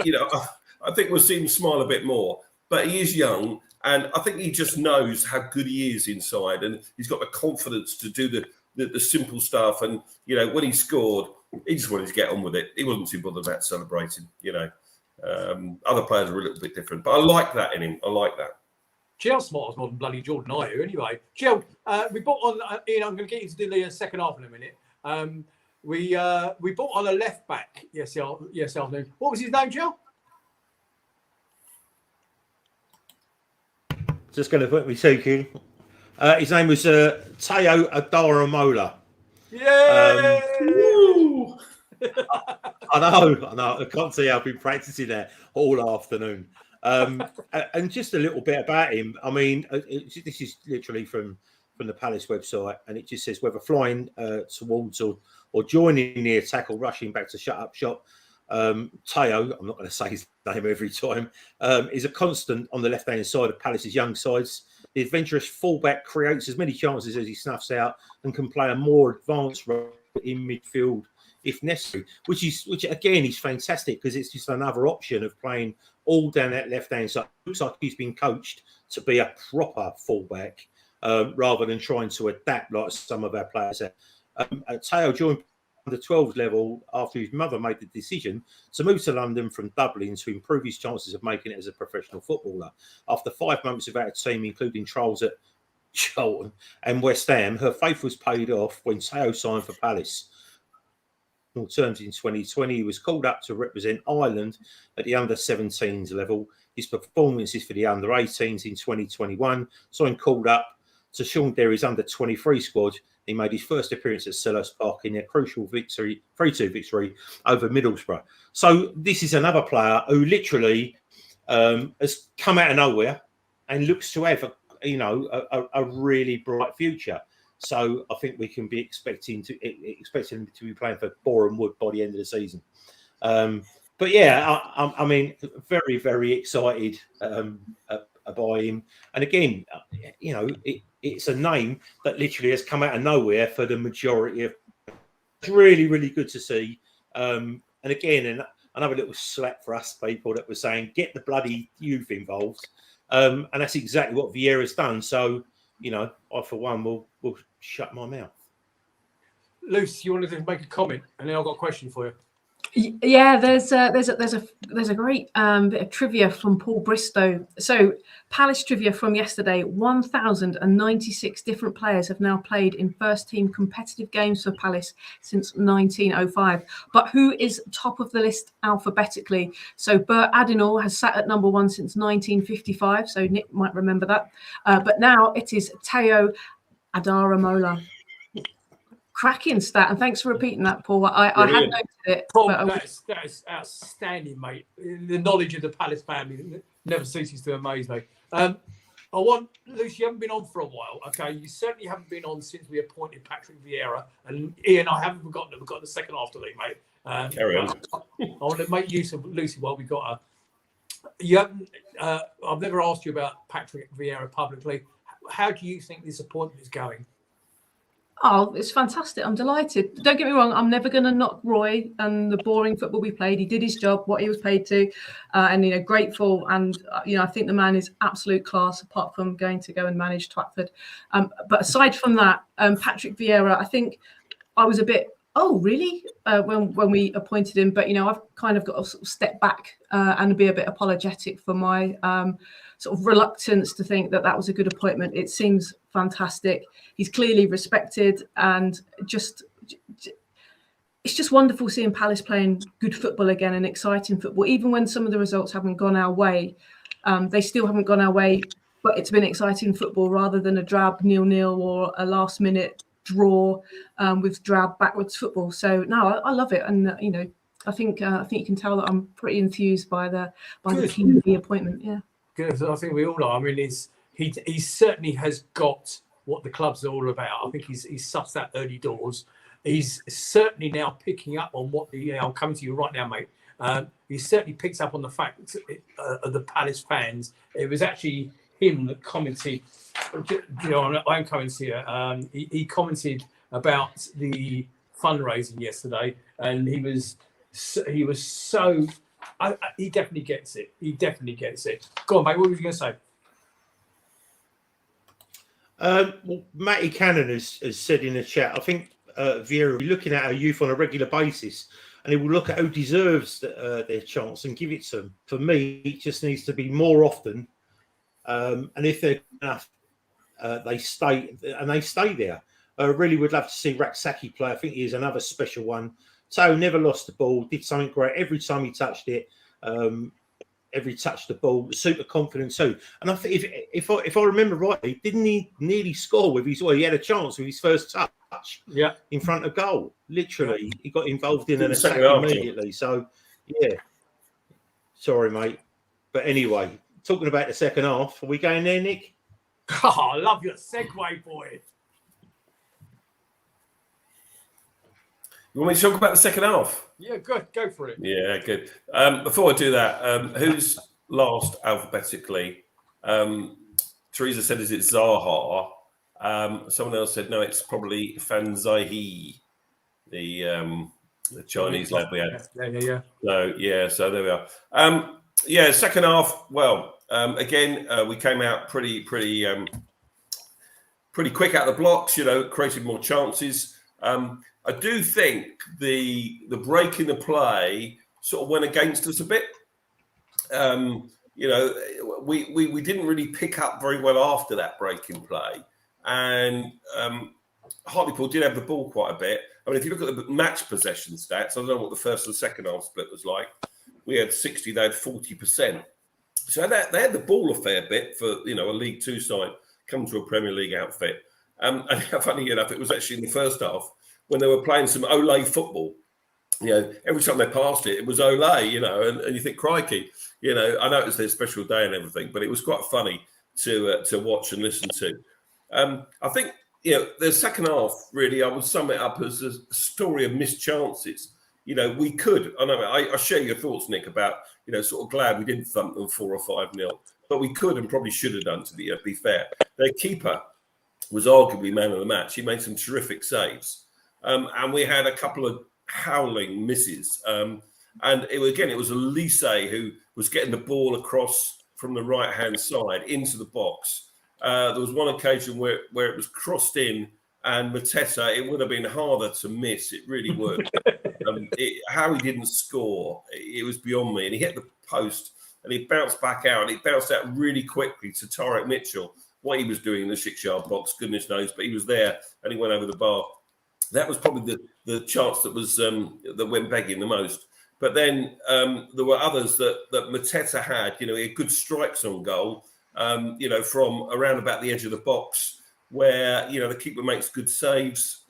I think we'll see him smile a bit more. But he is young. And I think he just knows how good he is inside, and he's got the confidence to do the simple stuff. And when he scored, he just wanted to get on with it. He wasn't too bothered about celebrating. Other players are a little bit different, but I like that in him. I like that. Gilles smarter more than bloody Jordan Ayew. Anyway, Gilles, we bought on. Ian, I'm going to get you to do the second half in a minute. We bought on a left back yesterday afternoon. What was his name, Gilles? Just going to put me thinking. His name was Teo Adaramola. Yeah. I know. I can't see. I've been practicing that all afternoon. And just a little bit about him. I mean, this is literally from the Palace website, and it just says whether flying towards or joining the attack or rushing back to shut up shop. Teo, I'm not going to say his name every time, is a constant on the left-hand side of Palace's young sides. The adventurous fullback creates as many chances as he snuffs out and can play a more advanced role in midfield if necessary, which again is fantastic because it's just another option of playing all down that left-hand side. It looks like he's been coached to be a proper fullback rather than trying to adapt like some of our players have. Teo joined the 12 level after his mother made the decision to move to London from Dublin to improve his chances of making it as a professional footballer. After 5 months without a team, including trials at Charlton and West Ham, her faith was paid off when Teo signed for Palace. In terms in 2020, he was called up to represent Ireland at the under-17s level. His performances for the under-18s in 2021 saw him called up to Sean Derry's under-23 squad. He made his first appearance at Selhurst Park in their crucial victory, 3-2 victory over Middlesbrough. So this is another player who literally has come out of nowhere and looks to have a really bright future. So I think we can be expecting him to be playing for Boreham Wood by the end of the season. But yeah, I mean, very, very excited by him. And again, it's a name that literally has come out of nowhere for the majority of. It's really, really good to see. And again, another little slap for us people that were saying, get the bloody youth involved. And that's exactly what Vieira's done. So, I for one will shut my mouth. Luce, you wanted to make a comment, and then I've got a question for you. Yeah, there's a great bit of trivia from Paul Bristow. So Palace trivia from yesterday: 1,096 different players have now played in first-team competitive games for Palace since 1905. But who is top of the list alphabetically? So Bert Adinall has sat at number 1 since 1955. So Nick might remember that. But now it is Teo Adaramola. Cracking stat, and thanks for repeating that, Paul. I had noted it. Paul, that is outstanding, mate. The knowledge of the Palace family never ceases to amaze me. I want, Lucy, you haven't been on for a while, okay? You certainly haven't been on since we appointed Patrick Vieira. And Ian, I haven't forgotten it. We've got the second half to leave, mate. Carry on. I want to make use of Lucy while we got her. You haven't. I've never asked you about Patrick Vieira publicly. How do you think this appointment is going? Oh, it's fantastic. I'm delighted. Don't get me wrong. I'm never going to knock Roy and the boring football we played. He did his job, what he was paid to, and, grateful. And, I think the man is absolute class, apart from going to go and manage Twyford. But aside from that, Patrick Vieira, I think I was a bit oh, really? When we appointed him, but I've kind of got to sort of step back and be a bit apologetic for my sort of reluctance to think that was a good appointment. It seems fantastic. He's clearly respected, and it's just wonderful seeing Palace playing good football again and exciting football, even when some of the results haven't gone our way. They still haven't gone our way, but it's been exciting football rather than a drab 0-0 or a last-minute draw with drab backwards football. So no, I love it, and I think you can tell that I'm pretty enthused by the Keeney appointment. Yeah, good. I think we all are. I mean, he certainly has got what the club's all about. I think he's sussed that early doors. He's certainly now picking up on what I'm coming to you right now, mate. He certainly picks up on the fact of the Palace fans. It was actually him that commented, I'm commenting here. He commented about the fundraising yesterday, and he was so. He definitely gets it. He definitely gets it. Go on, mate. What were you going to say? Well, Matty Cannon has said in the chat, I think Vieira will be looking at our youth on a regular basis, and he will look at who deserves their chance and give it to them. For me, it just needs to be more often. And if they're enough, they stay there. I really would love to see Rak-Sakyi play. I think he is another special one. So never lost the ball, did something great every time he touched it. Every touch the ball, super confident too. And I think if I remember rightly, didn't he nearly score with his? Well, he had a chance with his first touch. Yeah, in front of goal. Literally, he got involved in an attack immediately. So, yeah. Sorry, mate. But anyway, talking about the second half, are we going there, Nick? Oh, I love your segue, boy. You want me to talk about the second half? Yeah, good. Go for it. Yeah, good. Before I do that, who's last alphabetically? Teresa said, is it Zaha? Someone else said, no, it's probably Fan Zaihi, the Chinese lad we had. Yeah. So there we are. Second half, well, again, we came out pretty quick out of the blocks, created more chances. I do think the break in the play sort of went against us a bit. We didn't really pick up very well after that break in play. And Hartlepool did have the ball quite a bit. I mean, if you look at the match possession stats, I don't know what the first and second half split was like. We had 60, they had 40%. So they had the ball a fair bit for, a League Two side, come to a Premier League outfit. And funny enough, it was actually in the first half when they were playing some Olé football. Every time they passed it, it was Olé, and you think, crikey, I know it's their special day and everything, but it was quite funny to watch and listen to. I think, the second half, really, I would sum it up as a story of missed chances. We could, I share your thoughts, Nick, about, sort of glad we didn't thump them 4 or 5-0, but we could and probably should have done, to be fair. Their keeper was arguably man of the match. He made some terrific saves. And we had a couple of howling misses. And it was Elise who was getting the ball across from the right-hand side into the box. There was one occasion where it was crossed in, and Mateta, it would have been harder to miss. It really would. How he didn't score, it was beyond me. And he hit the post, and he bounced back out. And he bounced out really quickly to Tarek Mitchell. What he was doing in the 6-yard box, goodness knows, but he was there, and he went over the bar. That was probably the chance that was that went begging the most. But then there were others that Mateta had. He had good strikes on goal. From around about the edge of the box, where the keeper makes good saves.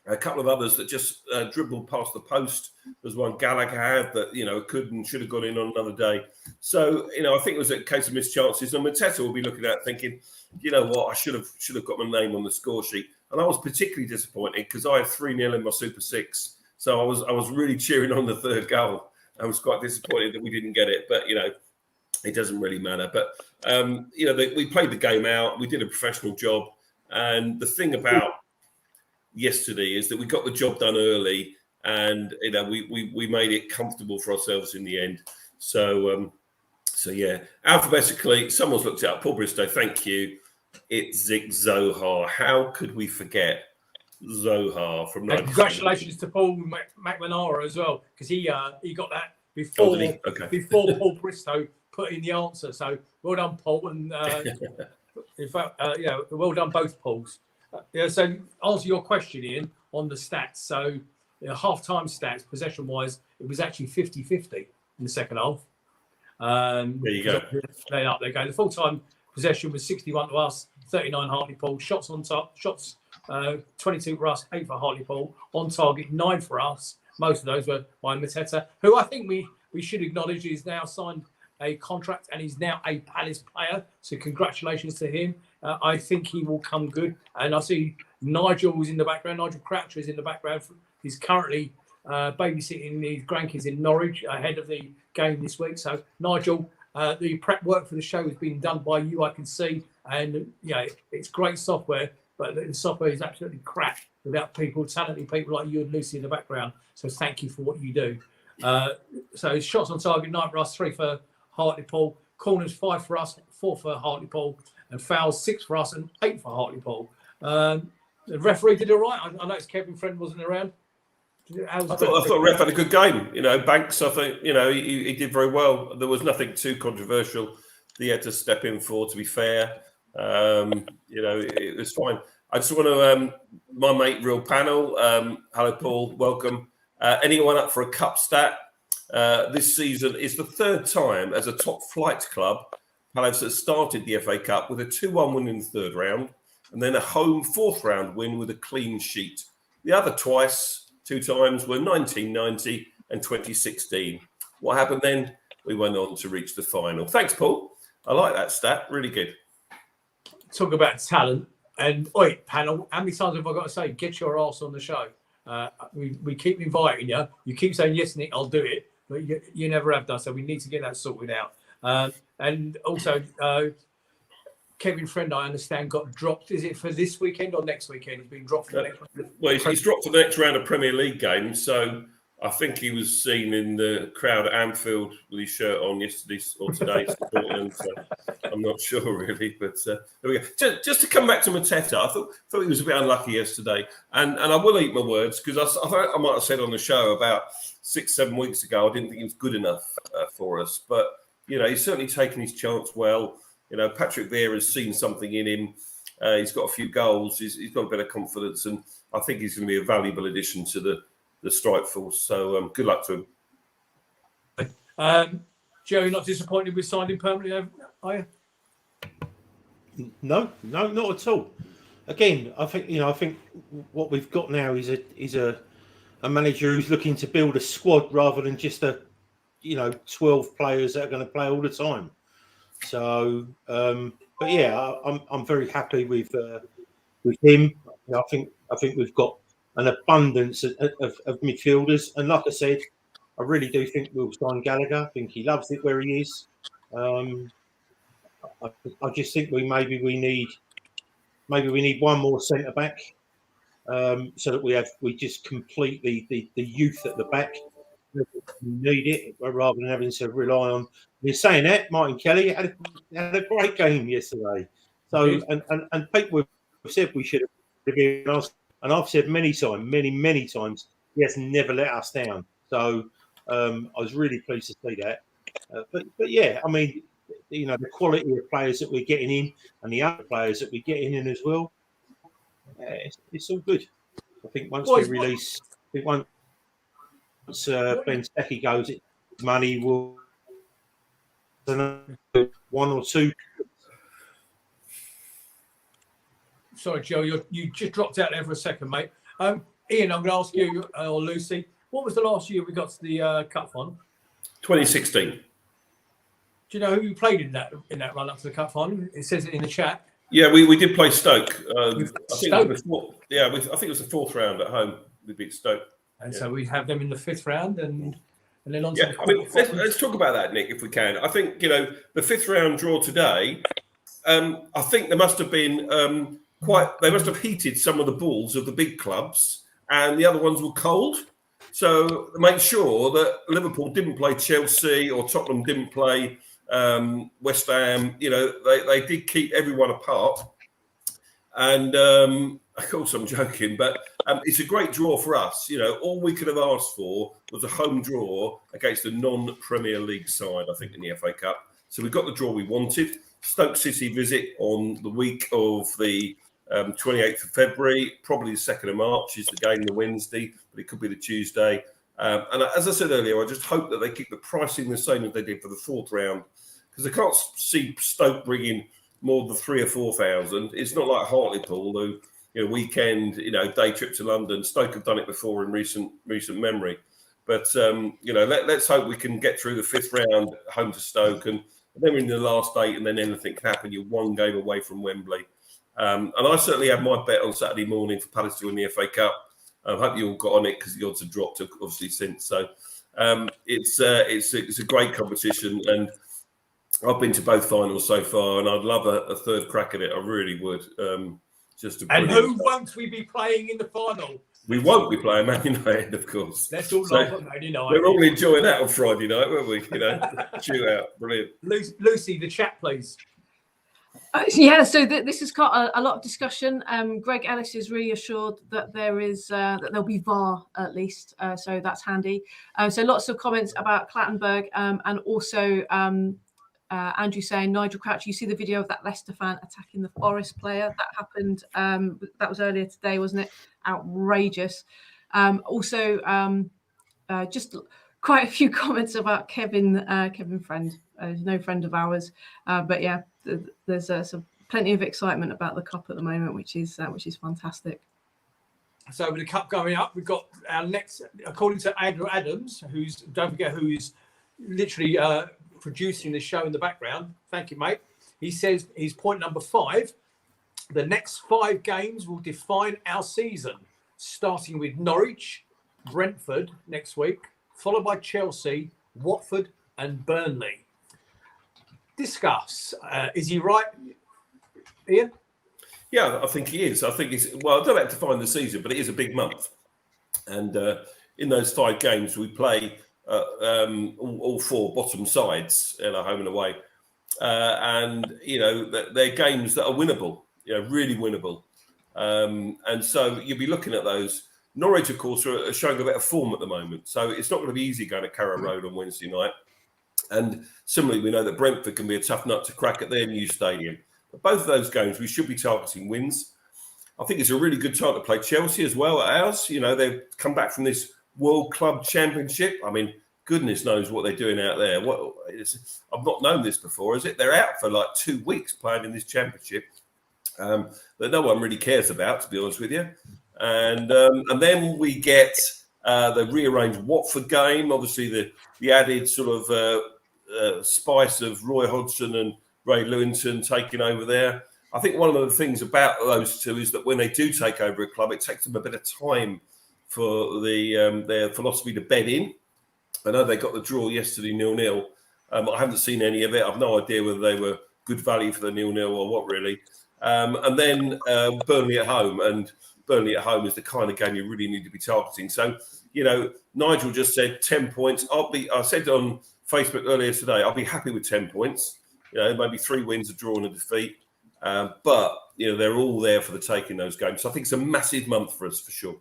A couple of others that just dribbled past the post. There's one Gallagher had that could and should have got in on another day. So I think it was a case of missed chances. And Mateta will be looking at thinking, what, I should have got my name on the score sheet. And I was particularly disappointed because I had 3-0 in my Super 6. So I was really cheering on the third goal. I was quite disappointed that we didn't get it, but it doesn't really matter. But we played the game out. We did a professional job, and the thing about yesterday is that we got the job done early, and we made it comfortable for ourselves in the end. So yeah, alphabetically, someone's looked it up. Paul Bristow, thank you. It's Zik Zohar. How could we forget? Zohar from And 97. congratulations to Paul McNamara as well, because he got that Oh, before did he? Okay. before Paul Bristow put in the answer. So well done, Paul, and in fact, well done both Pauls. So answer your question, Ian, on the stats. So half-time stats, possession-wise, it was actually 50-50 in the second half. There you go. They up, they go. The full-time possession was 61 to us, 39 Hartlepool. Shots on top, 22 for us, 8 for Hartlepool. On target, 9 for us. Most of those were by Mateta, who I think we should acknowledge is now signed a contract and he's now a Palace player. So congratulations to him. I think he will come good. And I see Nigel was in the background. Nigel Croucher is in the background. He's currently babysitting his grandkids in Norwich ahead of the game this week. So Nigel, the prep work for the show has been done by you, I can see. And it's great software, but the software is absolutely crap without talented people like you and Lucy in the background. So thank you for what you do. So shots on target, 9 for us, 3 for Hartlepool. Corners, 5 for us, 4 for Hartlepool. And fouls, 6 for us and 8 for Hartlepool. The referee did all right. I noticed Kevin Friend wasn't around. I thought Ref had a good game. Banks, I think, he did very well. There was nothing too controversial that he had to step in for, to be fair. It was fine. I just want to, my mate, Real Panel, hello, Paul, welcome. Anyone up for a cup stat? This season is the 3rd time as a top flight club, Palace has started the FA Cup with a 2-1 win in the 3rd round and then a home 4th round win with a clean sheet. The other 2 times were 1990 and 2016. What happened then? We went on to reach the final. Thanks, Paul. I like that stat. Really good. Talk about talent. And, panel, how many times have I got to say, get your arse on the show? We keep inviting you. You keep saying, yes, Nick, I'll do it. But you never have done, so we need to get that sorted out. And also, Kevin Friend, I understand, got dropped. Is it for this weekend or next weekend? He's been dropped for the next round. Well, he's dropped for the next round of Premier League games. So I think he was seen in the crowd at Anfield with his shirt on yesterday or today. So I'm not sure really, but there we go. Just to come back to Mateta, I thought he was a bit unlucky yesterday, and I will eat my words because I might have said on the show about 6-7 weeks ago I didn't think he was good enough for us, but he's certainly taken his chance well. Patrick Vieira's seen something in him. He's got a few goals. He's got a bit of confidence, and I think he's going to be a valuable addition to the strike force. So good luck to him. Joe, you're not disappointed with signing permanently, are you? No, not at all. Again, I think what we've got now is a manager who's looking to build a squad rather than just 12 players that are going to play all the time. So, but yeah, I'm very happy with him. I think we've got an abundance of midfielders, and like I said, I really do think we'll sign Gallagher. I think he loves it where he is. I just think we need one more centre back, so that we just complete the youth at the back. We need it rather than having to rely on. You're saying that Martin Kelly had a great game yesterday. So and people have said we should have been asked, and I've said many times he has never let us down. So I was really pleased to see that. But yeah, I mean, the quality of players that we're getting in and the other players that we're getting in as well, it's all good. I think once we release, once Benteke goes, money will one or two. Sorry, Joe, you just dropped out there for a second, mate. Ian, I'm going to ask you or Lucy, what was the last year we got to the cup final? 2016. Do you know who you played in that run up to the cup final? It says it in the chat. Yeah, we did play Stoke. I think Stoke? I think it was the 4th round at home. We beat Stoke. And so we have them in the 5th round and then on to the quarterfinals. Let's talk about that, Nick, if we can. I think, the 5th round draw today, I think there must have been they must have heated some of the balls of the big clubs and the other ones were cold. So make sure that Liverpool didn't play Chelsea or Tottenham didn't play West Ham. They did keep everyone apart. And of course, I'm joking, but it's a great draw for us. You know, all we could have asked for was a home draw against a non-Premier League side, I think, in the FA Cup. So we got the draw we wanted. Stoke City visit on the week of the 28th of February, probably the 2nd of March is the game, the Wednesday, but it could be the Tuesday. And as I said earlier, I just hope that they keep the pricing the same as they did for the 4th round, because I can't see Stoke bringing more than 3,000 or 4,000. It's not like Hartlepool, who, you know, weekend, you know, day trip to London. Stoke have done it before in recent memory. But, you know, let's hope we can get through the 5th round home to Stoke, and then we're in the last 8, and then anything can happen. You're one game away from Wembley. And I certainly had my bet on Saturday morning for Palace to win the FA Cup. I hope you all got on it, because the odds have dropped, obviously, since. So it's a great competition, and I've been to both finals so far, and I'd love a third crack at it. I really would. And who won't we be playing in the final? We won't be playing Man United, of course. Let's all laugh at Man United. We're all enjoying that on Friday night, weren't we? You know, shootout, brilliant. Lucy, the chat, please. Yeah, so this has got a lot of discussion. Greg Ellis is reassured that that there'll be VAR at least, so that's handy. So lots of comments about Clattenburg, and also Andrew saying, Nigel Crouch, you see the video of that Leicester fan attacking the Forest player? That happened, that was earlier today, wasn't it? Outrageous. Also, just quite a few comments about Kevin Friend. No friend of ours, but yeah, there's plenty of excitement about the cup at the moment, which is fantastic. So with the cup going up, we've got our next, according to Andrew Adams, who's literally producing the show in the background. Thank you, mate. He says he's point number 5. The next 5 games will define our season, starting with Norwich, Brentford next week, followed by Chelsea, Watford, and Burnley. Discuss. Is he right, Ian? Yeah, I think he is. I think I don't have to find the season, but it is a big month. And in those 5 games, we play all 4 bottom sides, home and away. And, you know, they're games that are winnable, you know, really winnable. And so you'll be looking at those. Norwich, of course, are showing a bit of form at the moment. So it's not going to be easy going to Carrow Road on Wednesday night. And similarly, we know that Brentford can be a tough nut to crack at their new stadium. But both of those games, we should be targeting wins. I think it's a really good time to play Chelsea as well at ours. You know, they've come back from this World Club Championship. I mean, goodness knows what they're doing out there. I've not known this before, is it? They're out for like 2 weeks playing in this championship that no one really cares about, to be honest with you. And then we get the rearranged Watford game, obviously the added sort of spice of Roy Hodgson and Ray Lewington taking over there. I think one of the things about those two is that when they do take over a club, it takes them a bit of time for their philosophy to bed in. I know they got the draw yesterday 0-0. I haven't seen any of it. I've no idea whether they were good value for the 0-0 or what really. And then Burnley at home, and Burnley at home is the kind of game you really need to be targeting. So, you know, Nigel just said 10 points. I said on Facebook earlier today, I'll be happy with 10 points. You know, maybe 3 wins, a draw and a defeat. But, you know, they're all there for the taking those games. So I think it's a massive month for us, for sure.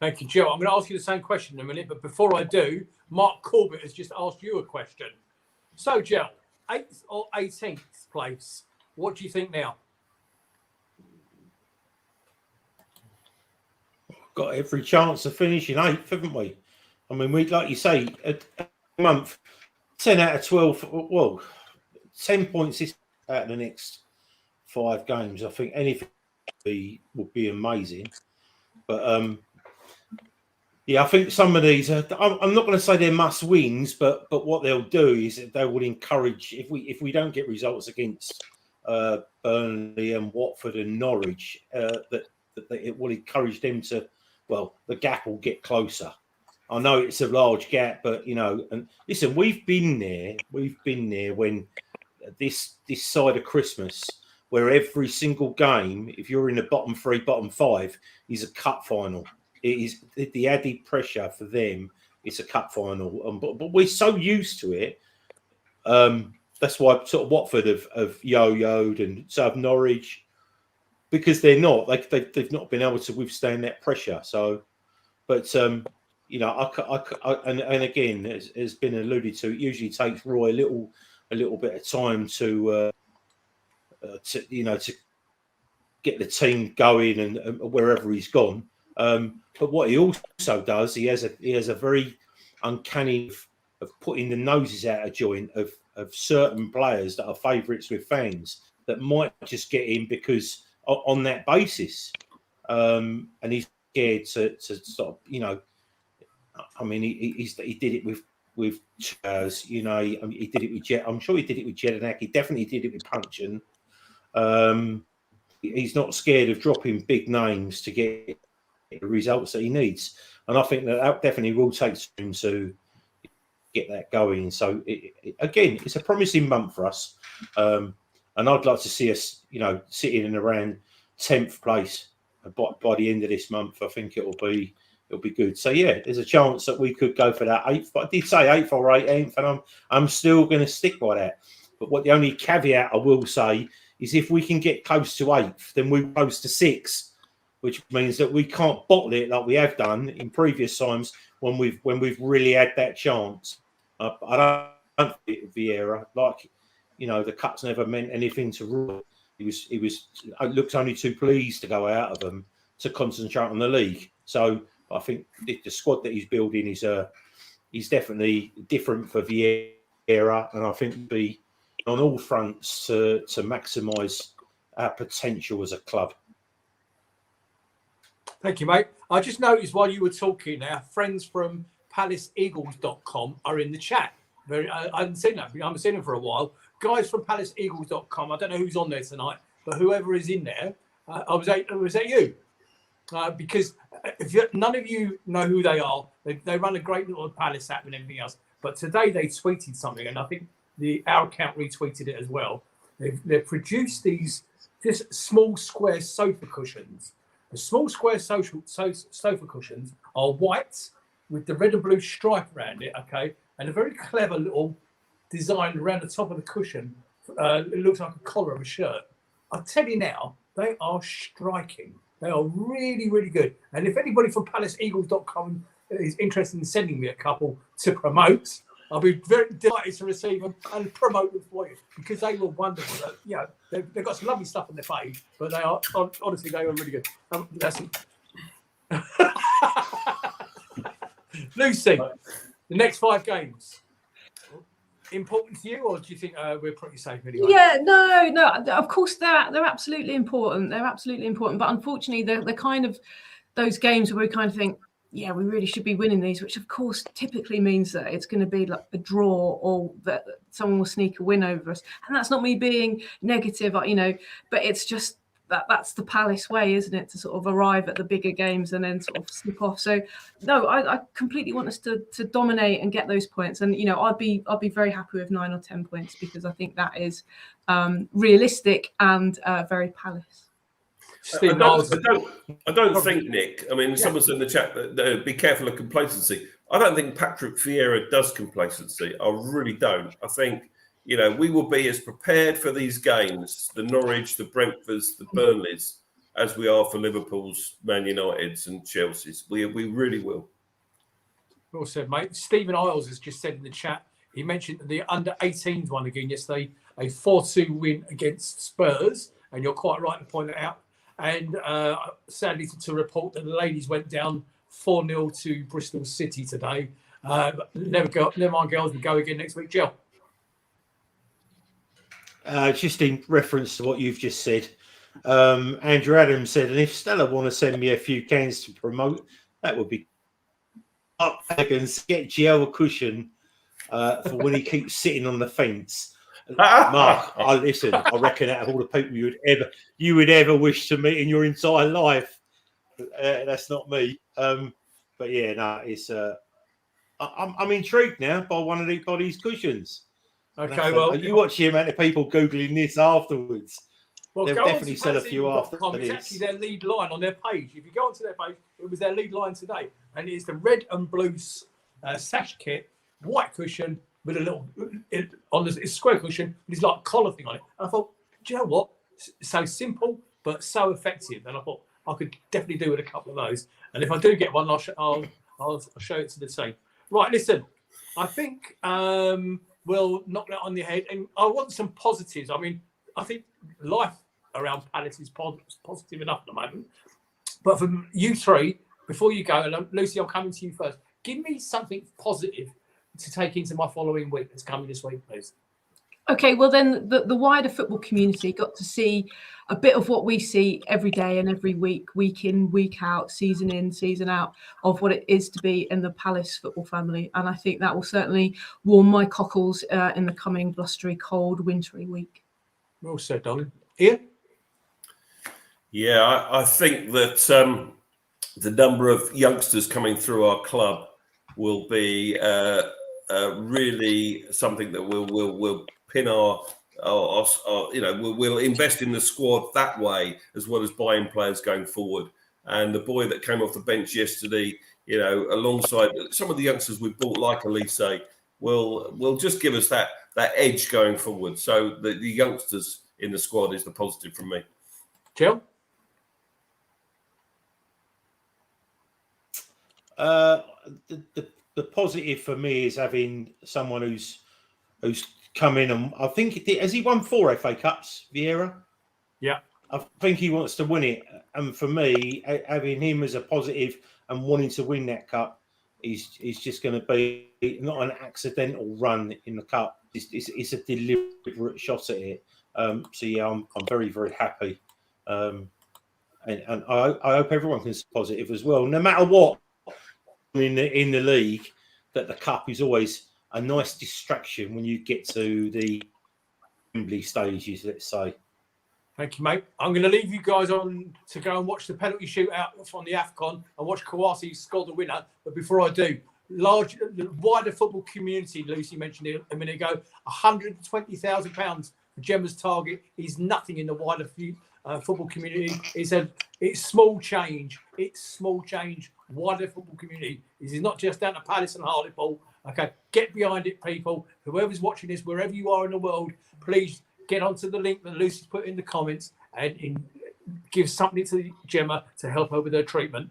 Thank you, Joe. I'm going to ask you the same question in a minute. But before I do, Mark Corbett has just asked you a question. So, Joe, 8th or 18th place, what do you think now? Got every chance of finishing 8th, haven't we? I mean, we, like you say, a month, 10 out of 12, well, 10 points out of the next 5 games. I think anything would be amazing. But, yeah, I think some of these, I'm not going to say they're must wins, but what they'll do is they will encourage, if we don't get results against Burnley and Watford and Norwich, that it will encourage them to, well, the gap will get closer. I know it's a large gap, but, you know, and listen, we've been there when this side of Christmas, where every single game, if you're in the bottom 3, bottom 5, is a cup final. It is the added pressure for them. It's a cup final, but we're so used to it. That's why sort of Watford have yo-yoed, and so have Norwich. because they're not. They've not been able to withstand that pressure. So, but you know, and again, as has been alluded to, it usually takes Roy a little bit of time to get the team going and wherever he's gone. But what he also does, he has a very uncanny of putting the noses out of joint of certain players that are favourites with fans that might just get in because on that basis, and he's scared to sort of, you know, I mean, he did it with Chaz, you know, he did it with Jet. I'm sure he did it with Jedinak. He definitely did it with Punchin. He's not scared of dropping big names to get the results that he needs, and I think that definitely will take time to get that going. So again, it's a promising month for us, and I'd like to see us, you know, sitting in around 10th place by the end of this month. I think it'll be good. So yeah, there's a chance that we could go for that 8th, but I did say 8th or 18th, and I'm still going to stick by that. But the only caveat I will say is if we can get close to 8th, then we're close to 6th, which means that we can't bottle it like we have done in previous times when we've really had that chance. I don't think Vieira, like, you know, the cuts never meant anything to Roy. He looked only too pleased to go out of them to concentrate on the league. So I think the squad that he's building is definitely different for Vieira, and I think be on all fronts to maximise our potential as a club. Thank you, mate. I just noticed while you were talking, our friends from PalaceEagles.com are in the chat. I haven't seen that. I haven't seen them for a while. Guys from PalaceEagles.com. I don't know who's on there tonight, but whoever is in there, was that you? Because none of you know who they are. They run a great little Palace app and everything else. But today they tweeted something, and I think our account retweeted it as well. They've produced these just small square sofa cushions. The small square sofa cushions are white with the red and blue stripe around it, okay, and a very clever little design around the top of the cushion. It looks like a collar of a shirt. I'll tell you now, they are striking. They are really, really good. And if anybody from PalaceEagles.com is interested in sending me a couple to promote, I'll be very delighted to receive them and promote them for you because they were wonderful. You know, they've got some lovely stuff on their page, but they are honestly they were really good. That's it. Lucy, the next 5 games important to you, or do you think we're pretty safe anyway? Yeah, no. Of course, they're absolutely important. They're absolutely important, but unfortunately, they're kind of those games where we kind of think, yeah, we really should be winning these, which of course typically means that it's going to be like a draw or that someone will sneak a win over us. And that's not me being negative, you know, but it's just that's the Palace way, isn't it, to sort of arrive at the bigger games and then sort of slip off. So no, I completely want us to dominate and get those points. And, you know, I'd be very happy with 9 or 10 points because I think that is realistic and very Palace. I don't think, Nick, I mean, someone's in the chat that be careful of complacency. I don't think Patrick Vieira does complacency. I really don't. I think, you know, we will be as prepared for these games, the Norwich, the Brentfords, the Burnleys, as we are for Liverpool's, Man United's and Chelsea's. We really will. Well said, mate. Stephen Isles has just said in the chat, he mentioned the under-18s one again yesterday, a 4-2 win against Spurs, and you're quite right to point it out. And sadly to report that the ladies went down 4-0 to Bristol City today. Never mind, girls, we go again next week. Jill. Just in reference to what you've just said, Andrew Adams said, and if Stella want to send me a few cans to promote, that would be up. I can get Gio a cushion for when he keeps sitting on the fence. Mark, listen, I reckon out of all the people you would ever wish to meet in your entire life, that's not me. But yeah, no, it's I'm intrigued now by one of these cushions. Okay, well, you watch the amount of people googling this afterwards. Well, they'll definitely sell a few after this. It's actually their lead line on their page. If you go onto their page, it was their lead line today, and it's the red and blue sash kit, white cushion with a little on the square cushion. It's like a collar thing on it. And I thought, do you know what? So simple, but so effective. And I thought I could definitely do with a couple of those. And if I do get one, I'll show it to the team. Right, listen, I think we'll knock that on the head. And I want some positives. I mean, I think life around Palace is positive enough at the moment. But for you three, before you go, and Lucy, I'm coming to you first. Give me something positive to take into my following week that's coming this week, please. Okay, well then the wider football community got to see a bit of what we see every day and every week, week in, week out, season in, season out, of what it is to be in the Palace football family. And I think that will certainly warm my cockles in the coming blustery, cold, wintry week. Well said, darling. Ian? Yeah, I think that the number of youngsters coming through our club will be really something that we'll pin our we'll invest in the squad that way, as well as buying players going forward. And the boy that came off the bench yesterday, alongside some of the youngsters we've bought, like Elise, will just give us that edge going forward. So the youngsters in the squad is the positive from me. Jill? The positive for me is having someone who's come in, and I think has he won 4 FA Cups, Vieira? Yeah. I think he wants to win it, and for me, having him as a positive and wanting to win that cup is just going to be not an accidental run in the cup. It's a deliberate shot at it. So yeah, I'm very, very happy, and I hope everyone can be positive as well, no matter what. In the league, that the cup is always a nice distraction when you get to the Wembley stages, let's say. Thank you, mate. I'm going to leave you guys on to go and watch the penalty shootout from the AFCON and watch Kouassi score the winner. But before I do, the wider football community, Lucy mentioned it a minute ago, £120,000 for Gemma's target is nothing in the wider football community. It's small change. It's small change. Wider football community. This is not just down to Palace and Hartlepool. Okay, get behind it, people. Whoever's watching this, wherever you are in the world, please get onto the link that Lucy's put in the comments and give something to Gemma to help her with her treatment.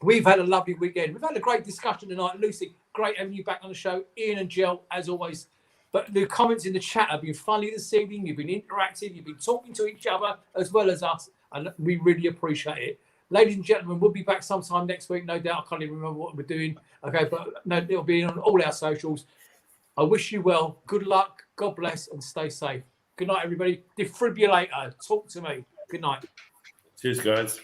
We've had a lovely weekend. We've had a great discussion tonight. Lucy, great having you back on the show. Ian and Jill, as always. But the comments in the chat have been funny this evening. You've been interactive. You've been talking to each other as well as us. And we really appreciate it. Ladies and gentlemen, we'll be back sometime next week, no doubt. I can't even remember what we're doing. Okay, but no, it'll be on all our socials. I wish you well. Good luck. God bless and stay safe. Good night, everybody. Defibrillator, talk to me. Good night. Cheers, guys.